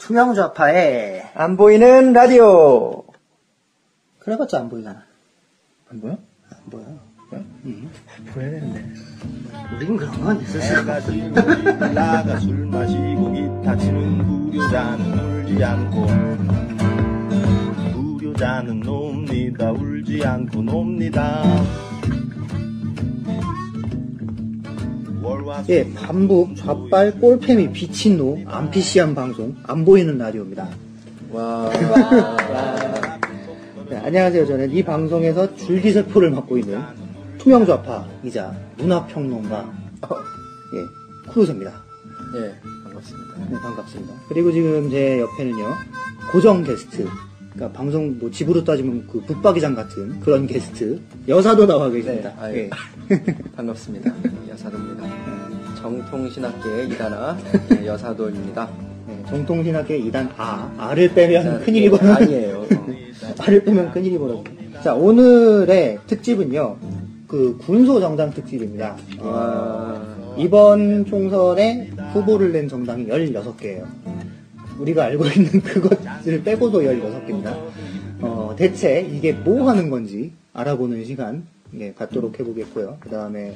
투명좌파에 안 보이는 라디오. 그래봤자 안 보이잖아. 안 보여? 안 보여. 보여야 되는데. 우린 그런 건 있을 수가 없어. 나가 술 마시고 기타 치는 불효자는 울지 않고 불효자는 놉니다. 울지 않고 놉니다. 예, 반북, 좌빨, 꼴팸이 비친 노, 안피시한 방송, 안 보이는 라디오입니다. 와. 네, 안녕하세요. 저는 이 방송에서 줄기세포를 맡고 있는 투명좌파이자 문화평론가, 쿠루세입니다. 예, 반갑습니다. 네, 반갑습니다. 그리고 지금 제 옆에는요, 고정 게스트, 그러니까 방송, 집으로 따지면 그 붙박이장 같은 그런 게스트, 여사도 나와 계십니다. 네, 반갑습니다. 여사도입니다. 정통신학계의 이단아, 여사도입니다. 네, 정통신학계 2단 R을 빼면 큰일이 벌어져. 아니에요. R을 빼면 큰일이 벌어져. 자, 오늘의 특집은요, 그 군소 정당 특집입니다. 이번 총선에 후보를 낸 정당이 16개예요. 우리가 알고 있는 그것을 빼고도 16개입니다. 대체 이게 뭐 하는 건지 알아보는 시간 갖도록 해보겠고요. 그 다음에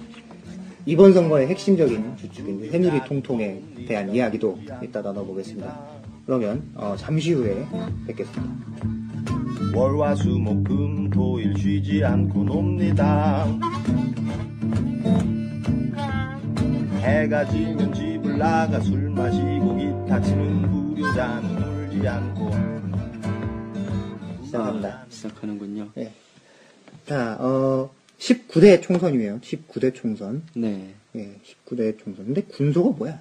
이번 선거의 핵심적인 주축인 새누리 통통에 대한 이야기도 이따 나눠보겠습니다. 그러면 잠시 후에 뵙겠습니다. 월화수목금토일 쉬지 않고 놉니다. 해가 지면 집을 나가 술 마시고 기타 치는 불효자는 울지 않고. 시작합니다. 시작하는군요. 네. 자, 19대 총선이에요. 19대 총선. 네. 예, 19대 총선. 근데 군소가 뭐야?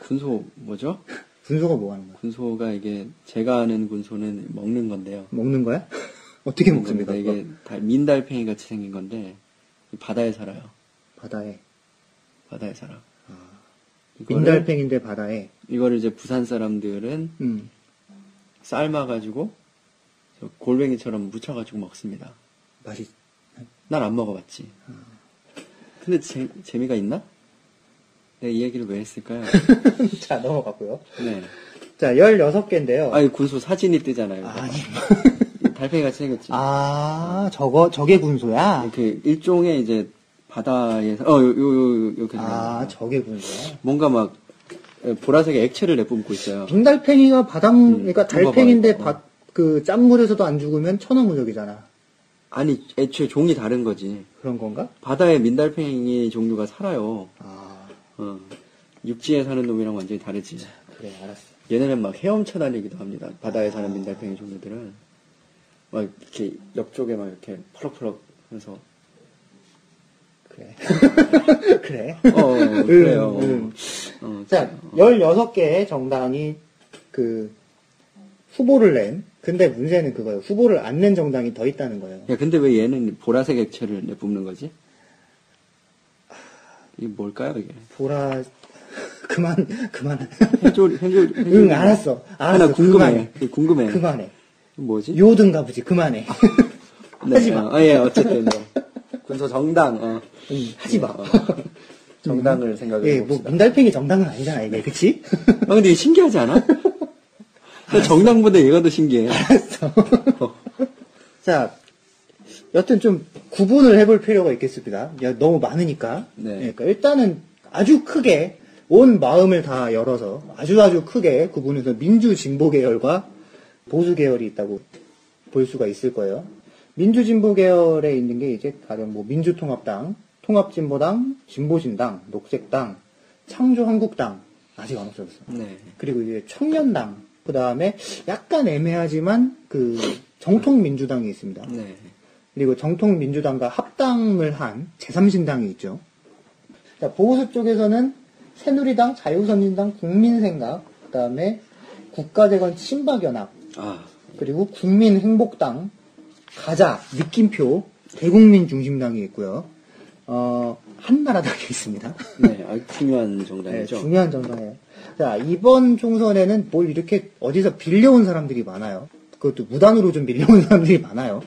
군소 뭐죠? 군소가 뭐 하는 거야? 군소가 이게 제가 아는 군소는 먹는 건데요. 먹는 거야? 어떻게 먹습니까? 이게 민달팽이 같이 생긴 건데 바다에 살아요. 바다에 살아. 민달팽인데 바다에. 이거를 이제 부산 사람들은 삶아가지고 골뱅이처럼 무쳐가지고 먹습니다. 맛이. 난 안 먹어봤지. 근데 재미가 있나? 내가 이 얘기를 왜 했을까요? 자, 넘어가고요. 네. 자, 16개인데요. 아니, 군소 사진이 뜨잖아요. 아니. 달팽이 같이 생겼지. 저게 군소야? 이렇게 일종의 이제 바다에서, 이렇게. 저게 군소야? 뭔가 막, 보라색의 액체를 내뿜고 있어요. 빙달팽이가 그러니까 달팽인데 그 짠물에서도 안 죽으면 천하무적이잖아. 아니, 애초에 종이 다른 거지. 그런 건가? 바다에 민달팽이 종류가 살아요. 육지에 사는 놈이랑 완전히 다르지. 그래, 알았어. 얘네는 막 헤엄쳐 다니기도 합니다. 바다에 사는 민달팽이 종류들은. 막 이렇게 옆쪽에 막 이렇게 펄럭펄럭 하면서. 그래. 그래. 그래요. 자, 16개의 정당이 후보를 낸, 근데 문제는 그거예요. 후보를 안 낸 정당이 더 있다는 거예요. 야, 근데 왜 얘는 보라색 액체를 내뿜는 거지? 이게 뭘까요, 이게? 그만. 해조리. 알았어. 나 궁금해. 궁금해. 그만해. 뭐지? 요든가 보지, 그만해. 네, 하지 마. 어쨌든. 군소 정당, 하지 마. 정당을 생각해 봅시다. 민달팽이 정당은 아니잖아, 이게. 그치? 근데 이게 신기하지 않아? 정당보다 얘가 더 신기해. 알았어. 자, 여튼 좀 구분을 해볼 필요가 있겠습니다. 너무 많으니까. 네. 그러니까 일단은 아주 크게 온 마음을 다 열어서 아주 크게 구분해서 민주진보 계열과 보수 계열이 있다고 볼 수가 있을 거예요. 민주진보 계열에 있는 게 이제 가령 민주통합당, 통합진보당, 진보신당, 녹색당, 창조한국당 아직 안 없어졌어. 네. 그리고 이제 청년당, 그 다음에 약간 애매하지만 정통민주당이 있습니다. 네. 그리고 정통민주당과 합당을 한 제3신당이 있죠. 자, 보수 쪽에서는 새누리당, 자유선진당, 국민생각, 그 다음에 국가재건 친박연합, 그리고 국민행복당, 가자, 느낌표, 대국민중심당이 있고요. 한나라당이 있습니다. 네, 아주 중요한 정당이죠. 네, 중요한 정당이에요. 자, 이번 총선에는 뭘 이렇게 어디서 빌려온 사람들이 많아요. 그것도 무단으로 좀 빌려온 사람들이 많아요.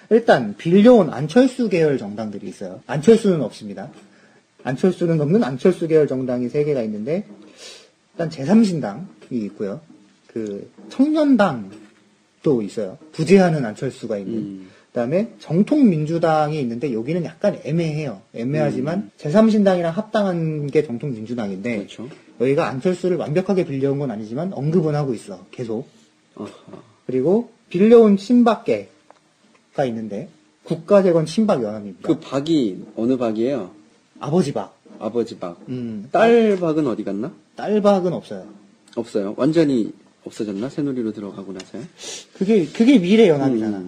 일단 빌려온 안철수 계열 정당들이 있어요. 안철수는 없습니다. 안철수는 없는 안철수 계열 정당이 3개가 있는데 일단 제3신당이 있고요. 그 청년당도 있어요. 부재하는 안철수가 있는. 그다음에 정통민주당이 있는데 여기는 약간 애매해요. 애매하지만 제3신당이랑 합당한 게 정통민주당인데 그렇죠. 여기가 안철수를 완벽하게 빌려온 건 아니지만 언급은 하고 있어. 계속. 아하. 그리고 빌려온 친박계가 있는데 국가재건 친박연합입니다. 그 박이 어느 박이에요? 아버지 박. 아버지 박. 딸 딸 박은 어디 갔나? 박은 없어요. 없어요. 완전히 없어졌나? 새누리로 들어가고 나서요? 그게 미래연합이잖아.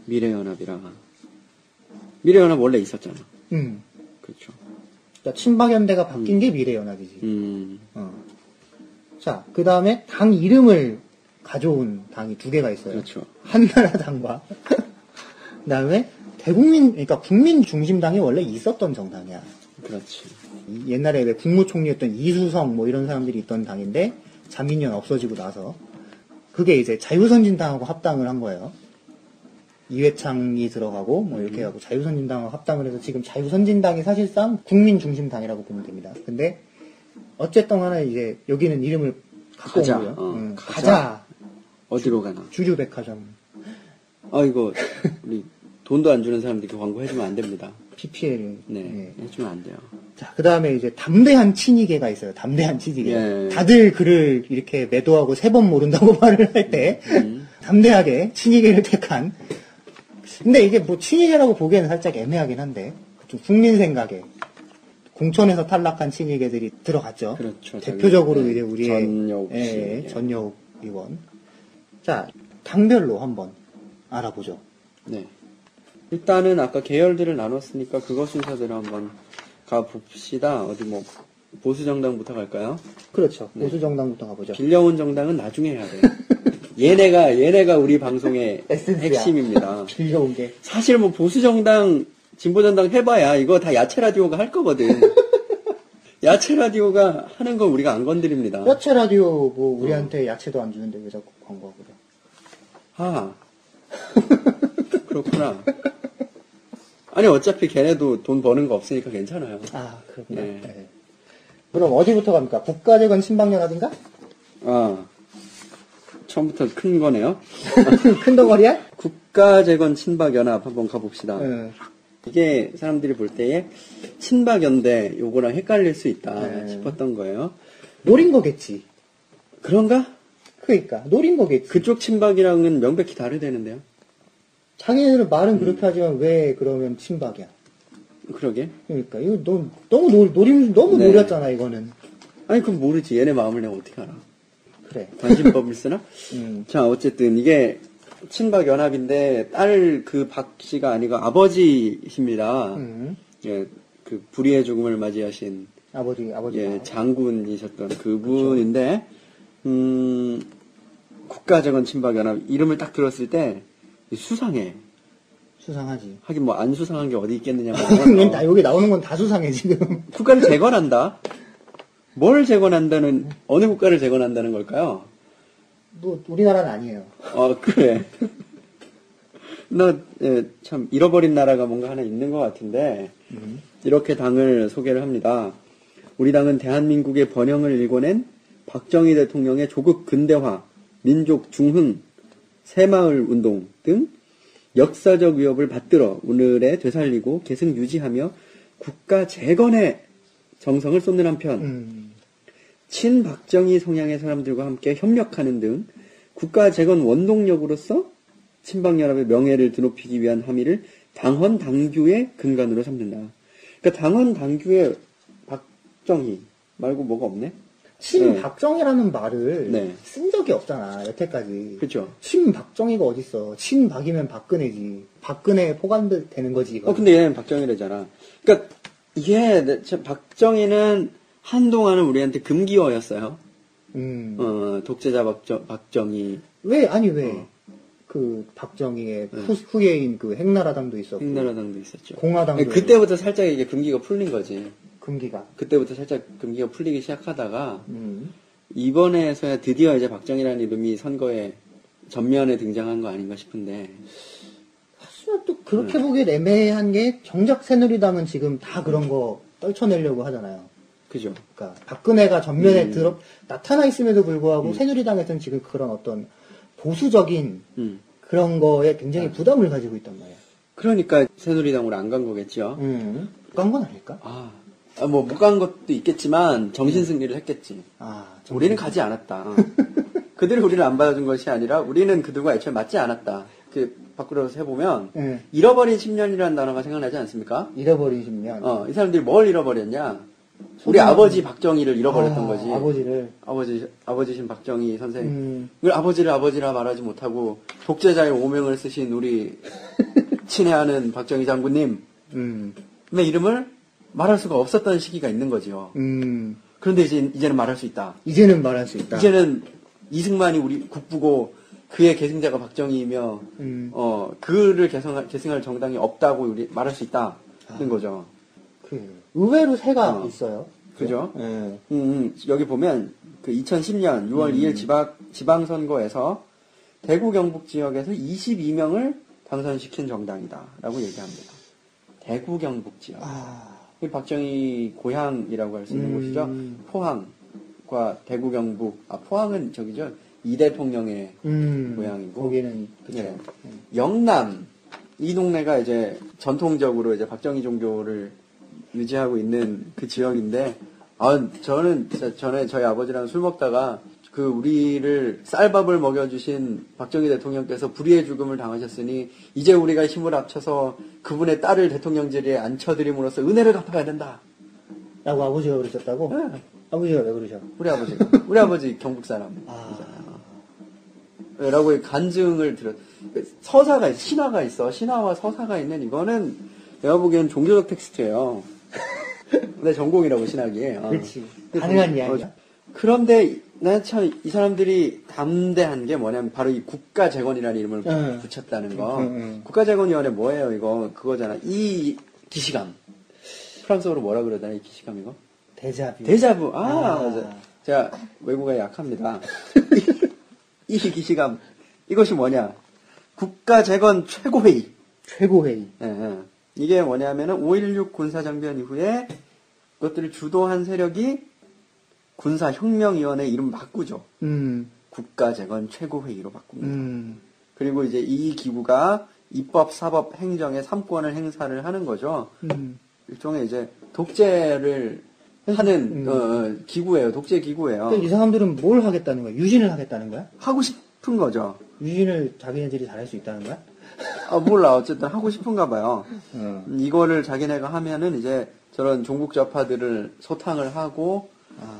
미래연합이라. 미래연합 원래 있었잖아. 그렇죠. 그러니까 친박연대가 바뀐 게 미래연합이지. 자, 그 다음에 당 이름을 가져온 당이 두 개가 있어요. 그렇죠. 한나라당과 그 다음에 그러니까 국민중심당이 원래 있었던 정당이야. 그렇지. 옛날에 왜 국무총리였던 이수성 뭐 이런 사람들이 있던 당인데 자민련 없어지고 나서 그게 이제 자유선진당하고 합당을 한 거예요. 이회창이 들어가고 뭐 이렇게 하고 자유선진당하고 합당을 해서 지금 자유선진당이 사실상 국민중심당이라고 보면 됩니다. 근데 어쨌든 하나 이제 여기는 이름을 갖고 가자. 온 거예요. 가자. 가자. 어디로 가나? 주류백화점. 아, 이거, 우리, 돈도 안 주는 사람들께 광고 해주면 안 됩니다. PPL. 네, 해주면 안 돼요. 자, 그 다음에 이제 담대한 친이계가 있어요. 담대한 친이계. 예. 다들 글을 이렇게 매도하고 세 번 모른다고 말을 할 때, 담대하게 친이계를 택한. 근데 이게 뭐 친이계라고 보기에는 살짝 애매하긴 한데, 좀 국민 생각에. 공천에서 탈락한 친이계들이 들어갔죠. 그렇죠. 대표적으로 네. 이제 우리의 전여욱 씨. 예, 전여욱 의원. 자, 당별로 한번 알아보죠. 네. 일단은 아까 계열들을 나눴으니까 그거 순서대로 한번 가봅시다. 어디 뭐, 보수정당부터 갈까요? 그렇죠. 보수정당부터 가보죠. 빌려온 정당은 나중에 해야 돼요. 얘네가 우리 방송의 에센스야. 핵심입니다. 빌려온 게. 사실 뭐 보수정당, 진보정당 해봐야 이거 다 야채 라디오가 할 거거든. 야채 라디오가 하는 건 우리가 안 건드립니다. 야채 라디오 뭐 우리한테 야채도 안 주는데 왜 자꾸 광고하고 그래? 아, 그렇구나. 아니 어차피 걔네도 돈 버는 거 없으니까 괜찮아요. 아, 그렇구나. 네. 네. 그럼 어디부터 갑니까? 국가재건 친박연합인가? 아, 처음부터 큰 거네요. 큰 덩어리야? 국가재건 친박연합 한번 가봅시다. 네. 이게 사람들이 볼 때에 친박연대 요거랑 헷갈릴 수 있다 네. 싶었던 거예요. 노린 거겠지. 그런가? 그러니까 노린 거겠지. 그쪽 친박이랑은 명백히 다르다는데요. 자기네들은 말은 그렇게 하지만 왜 그러면 친박이야? 그러게. 그러니까 이거 너무 너무 네. 노렸잖아 이거는. 아니 그럼 모르지. 얘네 마음을 내가 어떻게 알아? 그래. 관심법을 쓰나? 음. 자 어쨌든 이게 친박연합인데 딸 그 박 씨가 아니고 아버지십니다. 예, 그 불의의 죽음을 맞이하신 아버지. 예, 장군이셨던 그분인데 국가재건 친박연합 이름을 딱 들었을 때 수상해. 수상하지. 하긴 뭐 안 수상한 게 어디 있겠느냐. 다 여기 나오는 건 다 수상해 지금. 국가를 재건한다. 뭘 재건한다는 어느 국가를 재건한다는 걸까요? 뭐 우리나라는 아니에요. 그래. 참 잃어버린 나라가 뭔가 하나 있는 것 같은데 이렇게 당을 소개를 합니다. 우리 당은 대한민국의 번영을 일궈낸 박정희 대통령의 조국 근대화, 민족 중흥, 새마을 운동 등 역사적 위협을 받들어 오늘에 되살리고 계승 유지하며 국가 재건에 정성을 쏟는 한편 친박정희 성향의 사람들과 함께 협력하는 등 국가 재건 원동력으로서 친박연합의 명예를 드높이기 위한 함의를 당헌 당규의 근간으로 삼는다. 그러니까 당헌 당규에 박정희 말고 뭐가 없네? 친박정희라는 말을 네. 쓴 적이 없잖아 여태까지. 그렇죠. 친박정희가 어딨어? 친박이면 박근혜지. 박근혜 포괄되는 거지 이거. 근데 얘는 박정희래잖아. 그러니까 이게 박정희는 한동안은 우리한테 금기어였어요. 독재자 박정희. 왜? 그 박정희의 후예인 그 핵나라당도 있었고. 핵나라당도 있었죠. 공화당도. 그때부터 살짝 이게 금기가 풀린 거지. 금기가. 그때부터 살짝 금기가 풀리기 시작하다가 이번에서야 드디어 이제 박정희라는 이름이 선거에 전면에 등장한 거 아닌가 싶은데. 하지만 또 그렇게 보기엔 애매한 게 정작 새누리당은 지금 다 그런 거 떨쳐내려고 하잖아요. 그죠. 그러니까 박근혜가 전면에 나타나 있음에도 불구하고 새누리당에서는 지금 그런 어떤 보수적인 그런 거에 굉장히 부담을 가지고 있단 말이야. 그러니까 새누리당으로 안 간 거겠죠. 간 건 아닐까? 뭐 못 간 것도 있겠지만 정신승리를 했겠지. 우리는 가지 않았다. 그들이 우리를 안 받아준 것이 아니라 우리는 그들과 애초에 맞지 않았다. 밖으로서 해보면 잃어버린 10년이라는 단어가 생각나지 않습니까? 잃어버린 10년. 이 사람들이 뭘 잃어버렸냐? 우리 아버지 박정희를 잃어버렸던 거지. 아버지를. 아버지신 박정희 선생. 그 아버지를 아버지라 말하지 못하고 독재자의 오명을 쓰신 우리 친애하는 박정희 장군님. 의 이름을 말할 수가 없었던 시기가 있는 거죠. 그런데 이제는 말할 수 있다. 이제는 말할 수 있다. 이제는 이승만이 우리 국부고 그의 계승자가 박정희이며 그를 계승할 정당이 없다고 우리 말할 수 있다는 거죠. 의외로 새가 있어요. 그죠? 여기 보면 그 2010년 6월 2일 지방선거에서 대구 경북 지역에서 22명을 당선시킨 정당이다라고 얘기합니다. 대구 경북 지역. 박정희 고향이라고 할 수 있는 곳이죠. 포항과 대구 경북. 포항은 저기죠. 이 대통령의 고향이고. 거기는 그쵸. 네. 영남. 이 동네가 이제 전통적으로 이제 박정희 종교를 유지하고 있는 그 지역인데, 저는 진짜 전에 저희 아버지랑 술 먹다가 우리를 쌀밥을 먹여주신 박정희 대통령께서 불의의 죽음을 당하셨으니 이제 우리가 힘을 합쳐서 그분의 딸을 대통령제리에 앉혀드림으로써 은혜를 갚아야 된다. 라고 아버지가 그러셨다고? 네. 아버지가 왜 그러셔? 우리 아버지 경북 사람이잖아요. 라고 간증을 서사가 있어. 신화가 있어. 신화와 서사가 있는 이거는 내가 보기엔 종교적 텍스트예요. 내 전공이라고 신학이. 그렇지. 가능한 이야기야. 그런데 난 참 이 사람들이 담대한 게 뭐냐면 바로 이 국가재건이라는 이름을 붙였다는 거. 국가재건위원회 뭐예요 이거? 그거잖아. 이 기시감. 프랑스어로 뭐라 그러잖아 이 기시감 이거? 데자부. 맞아. 제가 외국어에 약합니다. 이 기시감. 이것이 뭐냐? 국가재건 최고회의. 예. 이게 뭐냐면은 5.16 군사정변 이후에 그것들을 주도한 세력이 군사혁명위원회 이름 바꾸죠. 국가재건 최고회의로 바꿉니다. 그리고 이제 이 기구가 입법, 사법, 행정의 3권을 행사를 하는 거죠. 일종의 이제 독재를 하는 기구예요. 독재 기구예요. 이 사람들은 뭘 하겠다는 거야? 유신을 하겠다는 거야? 하고 싶은 거죠. 유신을 자기네들이 잘할 수 있다는 거야? 몰라. 어쨌든 하고 싶은가 봐요. 이거를 자기네가 하면은 이제 저런 종북 좌파들을 소탕을 하고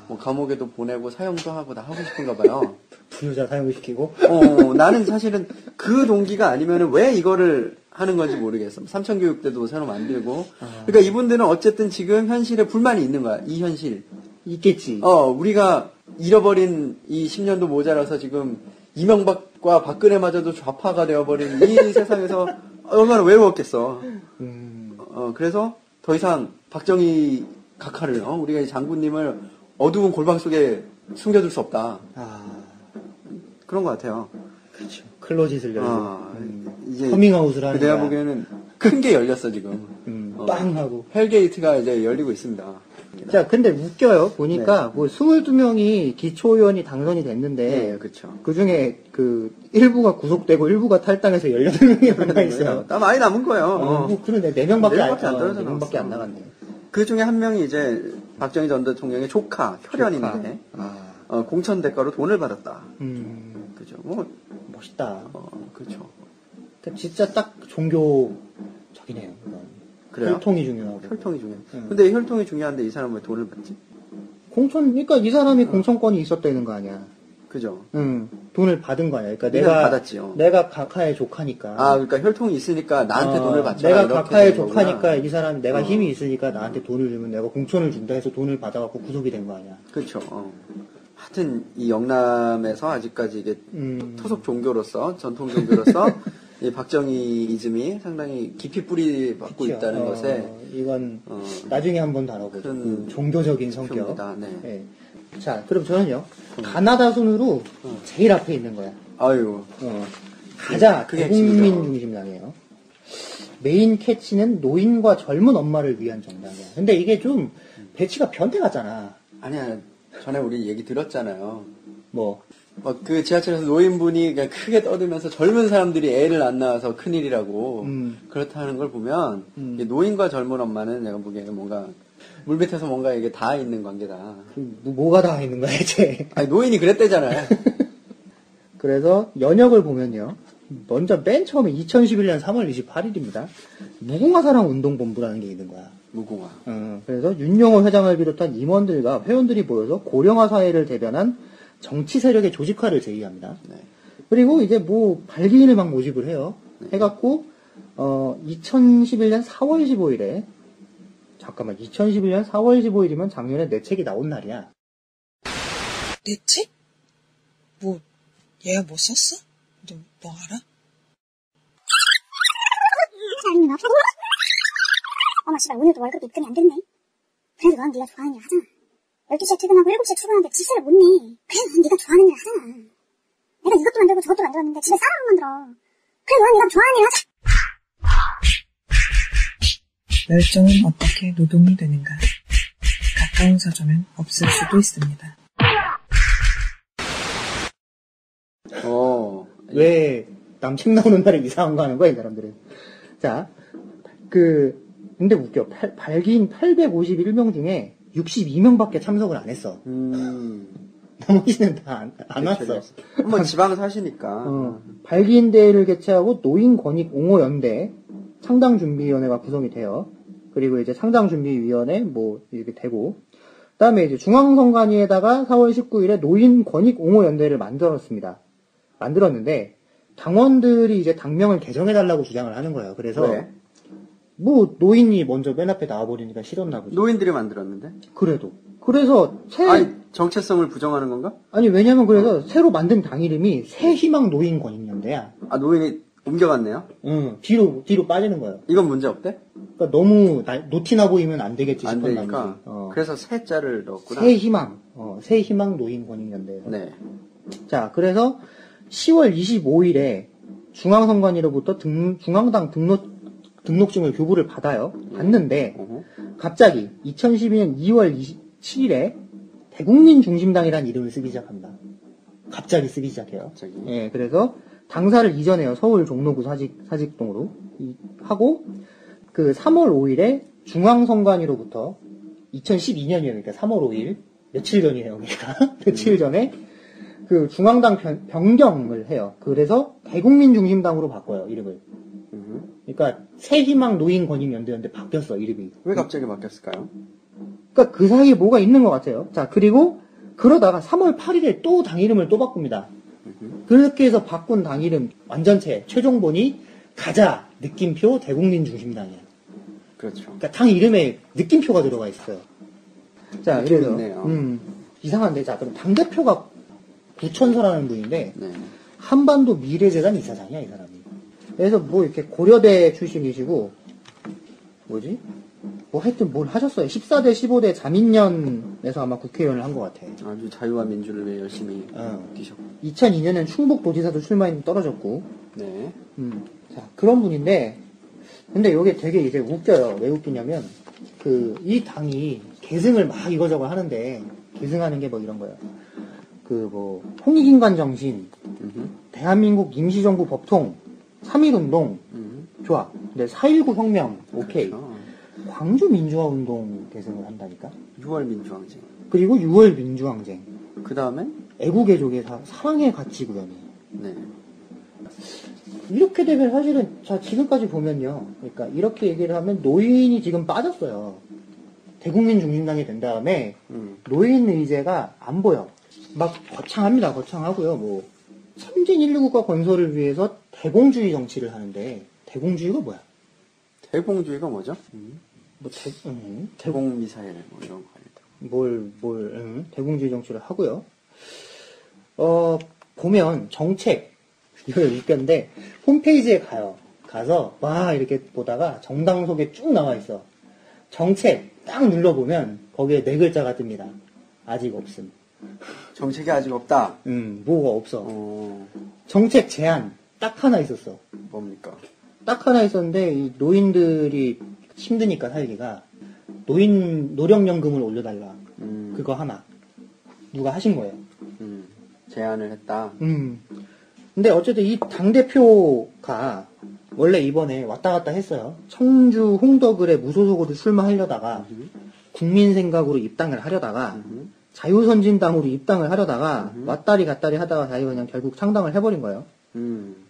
뭐 감옥에도 보내고 사형도 하고 다 하고 싶은가 봐요. 부유자 사형시키고? 나는 사실은 그 동기가 아니면은 왜 이거를 하는 건지 모르겠어. 삼천교육대도 새로 만들고. 그러니까 이분들은 어쨌든 지금 현실에 불만이 있는 거야. 이 현실. 있겠지. 우리가 잃어버린 이 10년도 모자라서 지금 이명박과 박근혜마저도 좌파가 되어버린 이 세상에서 얼마나 외로웠겠어. 그래서 더 이상 박정희 각하를, 우리가 이 장군님을 어두운 골방 속에 숨겨둘 수 없다. 그런 것 같아요. 그렇죠. 클로짓을 열고. 이제 커밍아웃을 하는 내가 거야. 보기에는 큰 게 열렸어, 지금. 빵 하고. 헬게이트가 이제 열리고 있습니다. 자, 근데 웃겨요. 보니까, 뭐, 22명이 기초의원이 당선이 됐는데, 네, 그쵸. 그 중에, 일부가 구속되고, 일부가 탈당해서 18명이 남아있어요. 많이 남은 거예요. 뭐, 그러네. 4명밖에 안 떨어져 4명밖에 안 나갔네. 그 중에 한 명이 이제, 박정희 전 대통령의 조카, 혈연인데, 공천 대가로 돈을 받았다. 그죠. 뭐, 멋있다. 그렇죠. 진짜 딱 종교적이네요. 그래요? 혈통이 중요하고. 혈통이 중요해. 근데 혈통이 중요한데 이 사람은 왜 돈을 받지? 그러니까 이 사람이 공천권이 있었다는 거 아니야. 그죠? 돈을 받은 거 아니야. 그러니까 내가 받았지요. 내가 각하의 조카니까. 그러니까 혈통이 있으니까 나한테 돈을 받자. 내가 각하의 조카니까 이 사람 내가 힘이 있으니까 나한테 돈을 주면 내가 공천을 준다 해서 돈을 받아갖고 구속이 된 거 아니야. 그렇죠. 하여튼 이 영남에서 아직까지 이게 토속 종교로서 전통 종교로서 이 박정희이즘이 상당히 깊이 뿌리 받고 그쵸. 있다는 것에 이건 나중에 한번 다뤄보죠. 종교적인 성격. 네. 자, 그럼 저는요 가나다 순으로 제일 앞에 있는 거야. 아유. 가자 그게 대국민 핵심이죠. 중심당이에요. 메인 캐치는 노인과 젊은 엄마를 위한 정당이야. 근데 이게 좀 배치가 변태 같잖아. 아니야, 전에 우리 얘기 들었잖아요. 뭐. 그 지하철에서 노인분이 그냥 크게 떠들면서 젊은 사람들이 애를 안 낳아서 큰일이라고 그렇다는 걸 보면 이게 노인과 젊은 엄마는 내가 보기에는 뭔가 물밑에서 뭔가 이게 다 있는 관계다. 뭐가 다 있는 거야, 대체? 아니, 노인이 그랬대잖아요. 그래서 연역을 보면요. 먼저 맨 처음에 2011년 3월 28일입니다. 무궁화사랑 운동본부라는 게 있는 거야. 무궁화. 그래서 윤용호 회장을 비롯한 임원들과 회원들이 모여서 고령화 사회를 대변한 정치 세력의 조직화를 제의합니다. 네. 그리고 이제 뭐 발기인을 막 모집을 해요. 해갖고 2011년 4월 15일에 2011년 4월 15일이면 작년에 내 책이 나온 날이야. 내 책? 뭐 얘가 뭐 썼어? 너 알아? 어머 씨발 오늘도 월급 입금이 안 됐네. 그래도 넌 네가 좋아하는 일 하잖아. 12시에 퇴근하고 7시에 출근하는데 집세를 못 내. 그래 넌 네가 좋아하는 일 하잖아. 내가 이것도 만들고 저것도 만들었는데 집에 쌀을 못 만들어. 그래 넌 네가 좋아하는 일 하자. 열정은 어떻게 노동이 되는가? 가까운 서점은 없을 수도 있습니다. 왜 남책 나오는 날에 이상한 거 하는 거야, 이 사람들은. 자, 근데 웃겨. 발기인 851명 중에 62명밖에 참석을 안 했어. 나머지는 다 안 왔어. 뭐 지방 사시니까. 발기인 대회를 개최하고 노인권익옹호연대 창당준비위원회가 구성이 돼요. 그리고 이제 창당준비위원회 뭐 이렇게 되고, 그다음에 이제 중앙선관위에다가 4월 19일에 노인권익옹호연대를 만들었는데 당원들이 이제 당명을 개정해달라고 주장을 하는 거예요. 그래서 왜? 뭐 노인이 먼저 맨 앞에 나와버리니까 싫었나 보죠. 노인들이 만들었는데? 그래서 아니, 정체성을 부정하는 건가? 아니 왜냐면 그래서 새로 만든 당 이름이 새희망 노인권익연대야. 아, 노인이 옮겨갔네요? 응, 뒤로 빠지는 거예요. 이건 문제 없대? 그러니까 너무 노티나 보이면 안 되겠지 안 싶었나 되니까. 보지. 그래서 새자를 넣었구나. 새희망 노인권익연대에서. 네. 자, 그래서 10월 25일에 중앙선관위로부터 중앙당 등록증을 교부를 받는데 갑자기 2012년 2월 27일에 대국민 중심당이라는 이름을 쓰기 시작합니다. 갑자기 쓰기 시작해요. 갑자기. 예, 그래서 당사를 이전해요. 서울 종로구 사직동으로 하고 그 3월 5일에 중앙선관위로부터 2012년이에요. 그러니까 3월 5일 며칠 전이에요. 그러니까 며칠 전에 그 중앙당 변경을 해요. 그래서 대국민 중심당으로 바꿔요, 이름을. 그러니까 새희망 노인권익연대였는데 바뀌었어, 이름이. 왜 갑자기 바뀌었을까요? 그러니까 그 사이에 뭐가 있는 것 같아요. 자, 그리고 그러다가 3월 8일에 또 당 이름을 또 바꿉니다. 그렇게 해서 바꾼 당 이름 완전체 최종본이 가자 느낌표 대국민 중심당이에요. 그렇죠. 그러니까 당 이름에 느낌표가 들어가 있어요. 자, 그래서 있네요. 이상한데, 자, 그럼 당 대표가 구천서라는 분인데 네. 한반도 미래재단 이사장이야, 이 사람이. 그래서 뭐 이렇게 고려대 출신이시고 뭐지? 뭐 하여튼 뭘 하셨어요. 14대 15대 자민련에서 아마 국회의원을 한 것 같아. 아주 자유와 민주를 위해 열심히 뛰셨고. 2002년엔 충북도지사도 출마했는데 떨어졌고. 네. 자, 그런 분인데, 근데 이게 되게 이제 웃겨요. 왜 웃기냐면, 이 당이 계승을 막 이거저거 하는데, 계승하는 게 뭐 이런 거예요. 홍익인간 정신, 대한민국 임시정부 법통, 3.1운동, 좋아. 근데 4.19 혁명, 오케이. 그렇죠. 광주 민주화운동 계승을 한다니까? 6월 민주항쟁. 그리고 6월 민주항쟁. 그 다음에? 애국애족의 사랑의 가치 구현이. 네. 이렇게 되면 사실은, 자, 지금까지 보면요. 그러니까 이렇게 얘기를 하면 노인이 지금 빠졌어요. 대국민 중심당이 된 다음에 노인 의제가 안 보여. 막 거창합니다. 거창하고요. 뭐 선진 인류국가 건설을 위해서 대공주의 정치를 하는데 대공주의가 뭐야? 대공주의가 뭐죠? 대공 미사일 뭐 이런 거 아닐까? 대공주의 정치를 하고요. 보면 정책 이거 웃겼는데 홈페이지에 가서 와 이렇게 보다가 정당 속에 쭉 나와 있어. 정책 딱 눌러보면 거기에 4글자가 뜹니다. 아직 없음. 정책이 아직 없다. 뭐가 없어. 정책 제안 딱 하나 있었어. 뭡니까? 딱 하나 있었는데 이 노인들이 힘드니까 살기가 노령연금을 올려달라. 그거 하나. 누가 하신 거예요. 제안을 했다. 근데 어쨌든 이 당대표가 원래 이번에 왔다 갔다 했어요. 청주 홍덕을에 무소속으로 출마하려다가 국민생각으로 입당을 하려다가 자유선진당으로 입당을 하려다가 왔다리 갔다리 하다가 자기가 그냥 결국 창당을 해버린 거예요.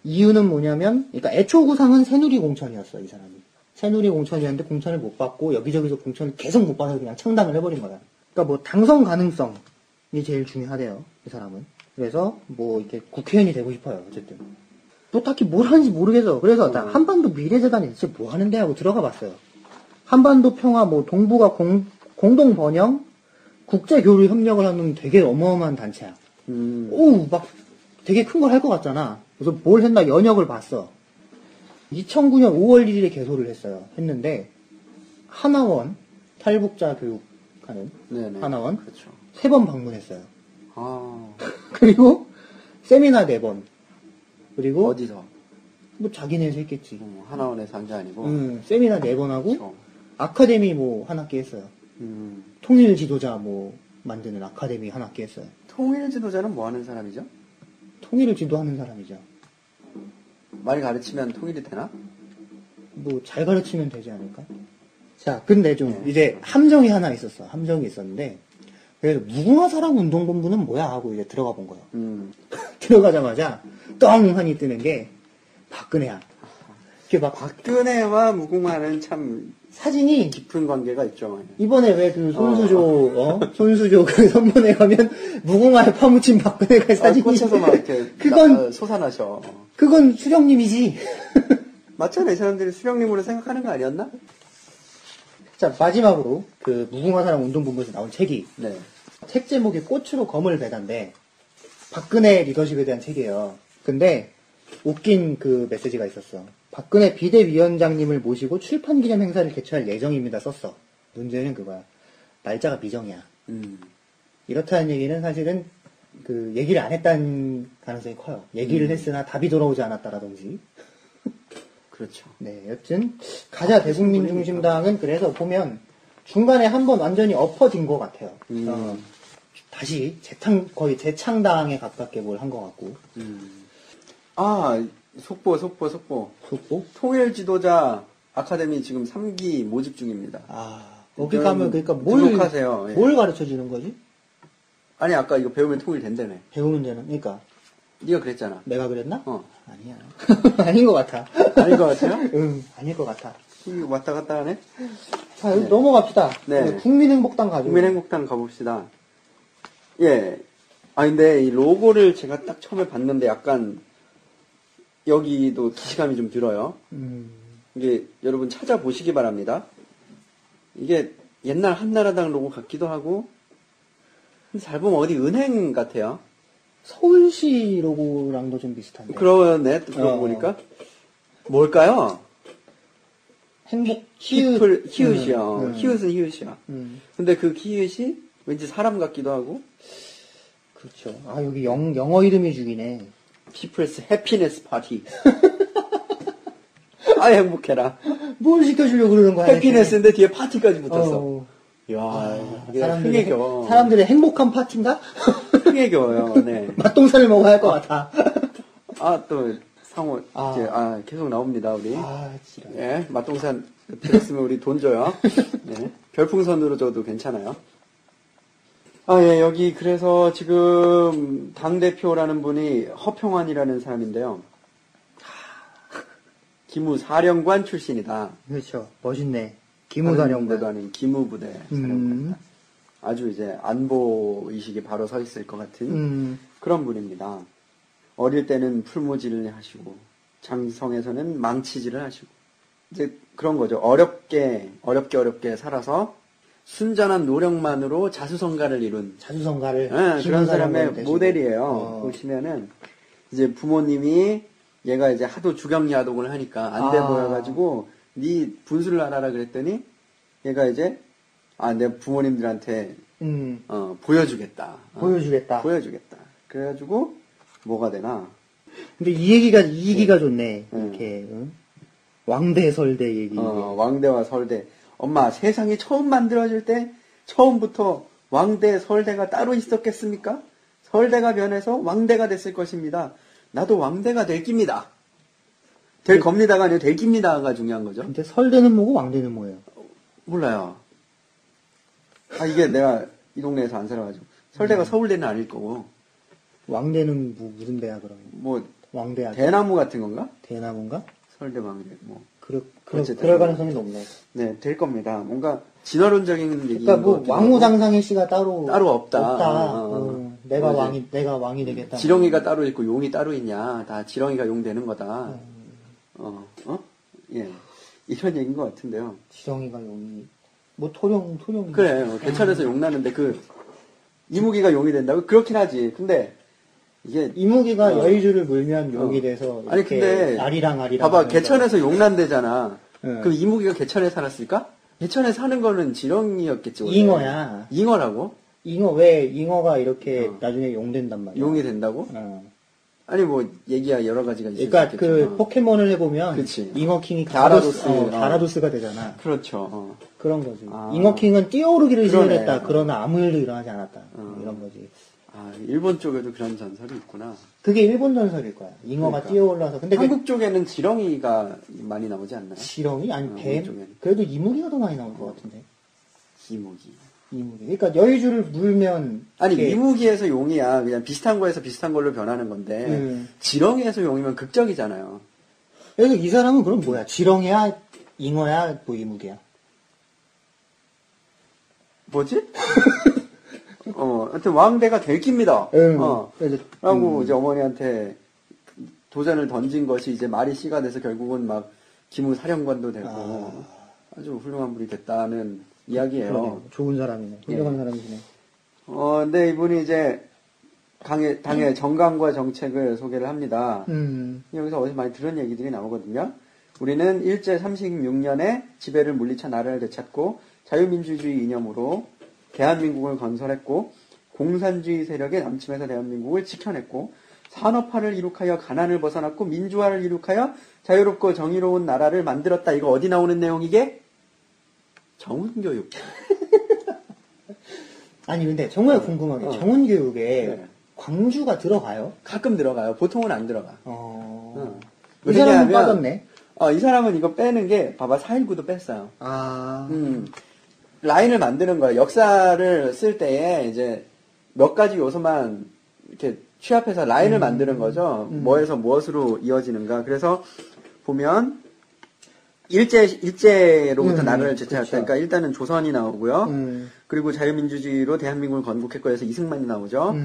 이유는 뭐냐면, 그러니까 애초 구상은 새누리공천이었어, 이 사람이. 새누리공천이었는데 공천을 못 받고 여기저기서 공천을 계속 못 받아서 그냥 창당을 해버린 거야. 그러니까 뭐 당선 가능성이 제일 중요하대요, 이 사람은. 그래서 뭐 이렇게 국회의원이 되고 싶어요, 어쨌든. 뭐 딱히 뭘 하는지 모르겠어. 그래서 나 한반도 미래재단이 대체 뭐 하는데 하고 들어가 봤어요. 한반도 평화 뭐 동북아 공동 번영 국제교류 협력을 하는 되게 어마어마한 단체야. 오, 막 되게 큰 걸 할 것 같잖아. 그래서 뭘 했나 연역을 봤어. 2009년 5월 1일에 개소를 했는데 하나원 탈북자 교육하는 네네. 하나원 그렇죠. 3번 방문했어요. 아, 그리고 세미나 4번. 그리고 어디서? 뭐 자기네에서 했겠지. 하나원에서 한 게 아니고. 세미나 4번 하고 그렇죠. 아카데미 뭐 한 학기 했어요. 통일 지도자 뭐 만드는 아카데미 한 학기 했어요. 통일 지도자는 뭐 하는 사람이죠? 통일을 지도하는 사람이죠. 많이 가르치면 통일이 되나? 뭐 잘 가르치면 되지 않을까? 자, 근데 좀 이제 함정이 하나 있었어. 함정이 있었는데 그래서 무궁화 사랑 운동본부는 뭐야 하고 이제 들어가 본 거예요. 들어가자마자 떵 하니 뜨는 게 박근혜야. 이게 막 박근혜와 무궁화는 참 사진이 깊은 관계가 있죠. 이번에 왜 그 손수조 그 선문에 가면 무궁화에 파묻힌 박근혜가 사진이 꽂혀서 막 이렇게 그건 솟아나셔. 그건 수령님이지. 맞잖아. 이 사람들이 수령님으로 생각하는 거 아니었나? 자, 마지막으로 그 무궁화 사랑 운동본부에서 나온 책이 네. 책 제목이 꽃으로 검을 베단데 박근혜 리더십에 대한 책이에요. 근데 웃긴 그 메시지가 있었어. 박근혜 비대위원장님을 모시고 출판 기념 행사를 개최할 예정입니다. 썼어. 문제는 그거야. 날짜가 미정이야. 이렇다는 얘기는 사실은 그 얘기를 안 했다는 가능성이 커요. 얘기를 했으나 답이 돌아오지 않았다라든지. 그렇죠. 네, 여튼 가자 대국민 중심당은 그래서 보면 중간에 한번 완전히 엎어진 것 같아요. 다시 거의 재창당에 가깝게 뭘 한 것 같고. 아, 속보. 속보? 통일 지도자 아카데미 지금 3기 모집 중입니다. 아, 거기 가면 그러니까 등록하세요. 예. 뭘 가르쳐 주는 거지? 아니, 아까 이거 배우면 통일 된다며. 배우는 데는, 그러니까. 네가 그랬잖아. 내가 그랬나? 아니야. 아닌 것 같아. 아닌 것 같아요? 응, 아닐 것 같아. 왔다 갔다 하네? 자, 여기 넘어갑시다. 네. 국민행복당 가죠. 국민행복당 가봅시다. 예. 아, 근데 이 로고를 제가 딱 처음에 봤는데 약간 여기도 기시감이 좀 들어요. 이게 여러분 찾아보시기 바랍니다. 이게 옛날 한나라당 로고 같기도 하고, 잘 보면 어디 은행 같아요. 서울시 로고랑도 좀 비슷한데. 그러네, 그러고 보니까. 뭘까요? 행복, 히읗이요. 히읗은 히읗이야. 근데 그 히읗이 왠지 사람 같기도 하고. 그렇죠. 아, 여기 영어 이름이 죽이네. People's Happiness Party. 아, 행복해라. 뭘 시켜주려고 그러는 거야? 해피네스인데 뒤에 파티까지 붙었어. 이야, 이게 흥에 겨워. 사람들의 행복한 파티인가? 흥에 겨워요, 네. 맛동산을 먹어야 할 것 같아. 아, 또, 상호, 이제, 계속 나옵니다, 우리. 지랄. 예, 맛동산 들었으면 우리 돈 줘요. 네. 별풍선으로 줘도 괜찮아요. 아, 예, 여기, 그래서 지금, 당대표라는 분이 허평환이라는 사람인데요. 기무사령관 출신이다. 그렇죠. 멋있네. 기무사령관. 아닌 기무부대 사령관. 아주 이제 안보 의식이 바로 서 있을 것 같은 그런 분입니다. 어릴 때는 풀무질을 하시고 장성에서는 망치질을 하시고 이제 그런 거죠. 어렵게 살아서 순전한 노력만으로 자수성가를 이룬 자수성가를 네, 그런 사람의 모델이에요. 보시면은 이제 부모님이 얘가 이제 하도 주경야독을 하니까 안 돼 보여가지고 네 분수를 알아라 그랬더니 얘가 이제 내가 부모님들한테 보여주겠다. 보여주겠다. 그래가지고 뭐가 되나? 근데 이 얘기가 좋네. 이렇게 왕대 설대 얘기. 왕대와 설대. 엄마, 세상이 처음 만들어질 때 처음부터 왕대, 서울대가 따로 있었겠습니까? 서울대가 변해서 왕대가 됐을 것입니다. 나도 왕대가 될 깁니다. 될 겁니다가 아니라 될 깁니다가 중요한 거죠. 근데 설대는 뭐고 왕대는 뭐예요? 몰라요. 이게 내가 이 동네에서 안 살아가지고. 서울대가 서울대는 아닐 거고. 왕대는 무슨 대야 그러면? 뭐, 왕대야. 대나무 같은 건가? 대나무인가? 서울대 왕대, 뭐. 그럴 어쨌든. 가능성이 높네. 네, 될 겁니다. 뭔가 진화론적인 얘기인 그러니까 뭐 것 같기도 왕후장상의 씨가 따로 없다. 내가 뭐지? 내가 왕이 되겠다. 지렁이가 따로 있고 용이 따로 있냐. 다 지렁이가 용 되는 거다. 예. 이런 얘기인 것 같은데요. 지렁이가 용이 뭐 토룡 그래, 개천에서 용 나는데 이무기가 용이 된다고? 그렇긴 하지. 근데 이게 이무기가 여의주를 물면 용이 돼서 아니 근데 아리랑 봐봐, 하면서. 개천에서 용 난대잖아. 응. 그럼 이무기가 개천에 살았을까? 개천에 사는 거는 지렁이였겠지. 원래. 잉어야. 잉어라고? 왜 잉어가 이렇게 나중에 용 된단 말이야. 용이 된다고? 어. 아니 뭐 얘기야 여러 가지가 있을 그러니까 수 있겠죠. 그 포켓몬을 해보면 그치. 잉어킹이 가라도스. 가라도스가 되잖아. 그렇죠. 그런 거지. 아. 잉어킹은 뛰어오르기를 그러네. 시도했다. 그러나 아무 일도 일어나지 않았다. 이런 거지. 일본 쪽에도 그런 전설이 있구나. 그게 일본 전설일 거야. 잉어가 그러니까. 뛰어올라서. 근데 한국 쪽에는 지렁이가 많이 나오지 않나요? 지렁이? 아니 한국 뱀? 쪽에는. 그래도 이무기가 더 많이 나올 것 같은데. 이무기. 이무기. 그러니까 여의주를 물면 아니 이렇게 이무기에서 용이야. 그냥 비슷한 거에서 비슷한 걸로 변하는 건데 지렁이에서 용이면 극적이잖아요. 그래서 이 사람은 그럼 뭐야? 지렁이야? 잉어야? 뭐 이무기야? 뭐지? 하여튼 왕대가 될 깁니다. 그래서 라고 이제 어머니한테 도전을 던진 것이 이제 말이 씨가 돼서 결국은 막 기무사령관도 되고 아주 훌륭한 분이 됐다는 이야기예요. 그러네요. 좋은 사람이네. 훌륭한 사람이시네. 근데 이분이 이제 당의 정강과 정책을 소개를 합니다. 여기서 어디서 많이 들은 얘기들이 나오거든요. 우리는 일제 36년에 지배를 물리쳐 나라를 되찾고 자유민주주의 이념으로 대한민국을 건설했고 공산주의 세력의 남침에서 대한민국을 지켜냈고 산업화를 이룩하여 가난을 벗어났고 민주화를 이룩하여 자유롭고 정의로운 나라를 만들었다. 이거 어디 나오는 내용이게? 정훈교육. 아니 근데 정말 궁금한 게 정훈교육에 광주가 들어가요? 가끔 들어가요. 보통은 안 들어가. 이 사람은 왜냐하면, 빠졌네. 이 사람은 이거 빼는 게 봐봐 4.19도 뺐어요. 아. 라인을 만드는 거야. 역사를 쓸 때에 이제 몇 가지 요소만 이렇게 취합해서 라인을 만드는 거죠. 뭐에서 무엇으로 이어지는가. 그래서 보면 일제로부터 나라를 되찾았다. 그러니까 일단은 조선이 나오고요. 그리고 자유민주주의로 대한민국을 건국했고 해서 이승만이 나오죠.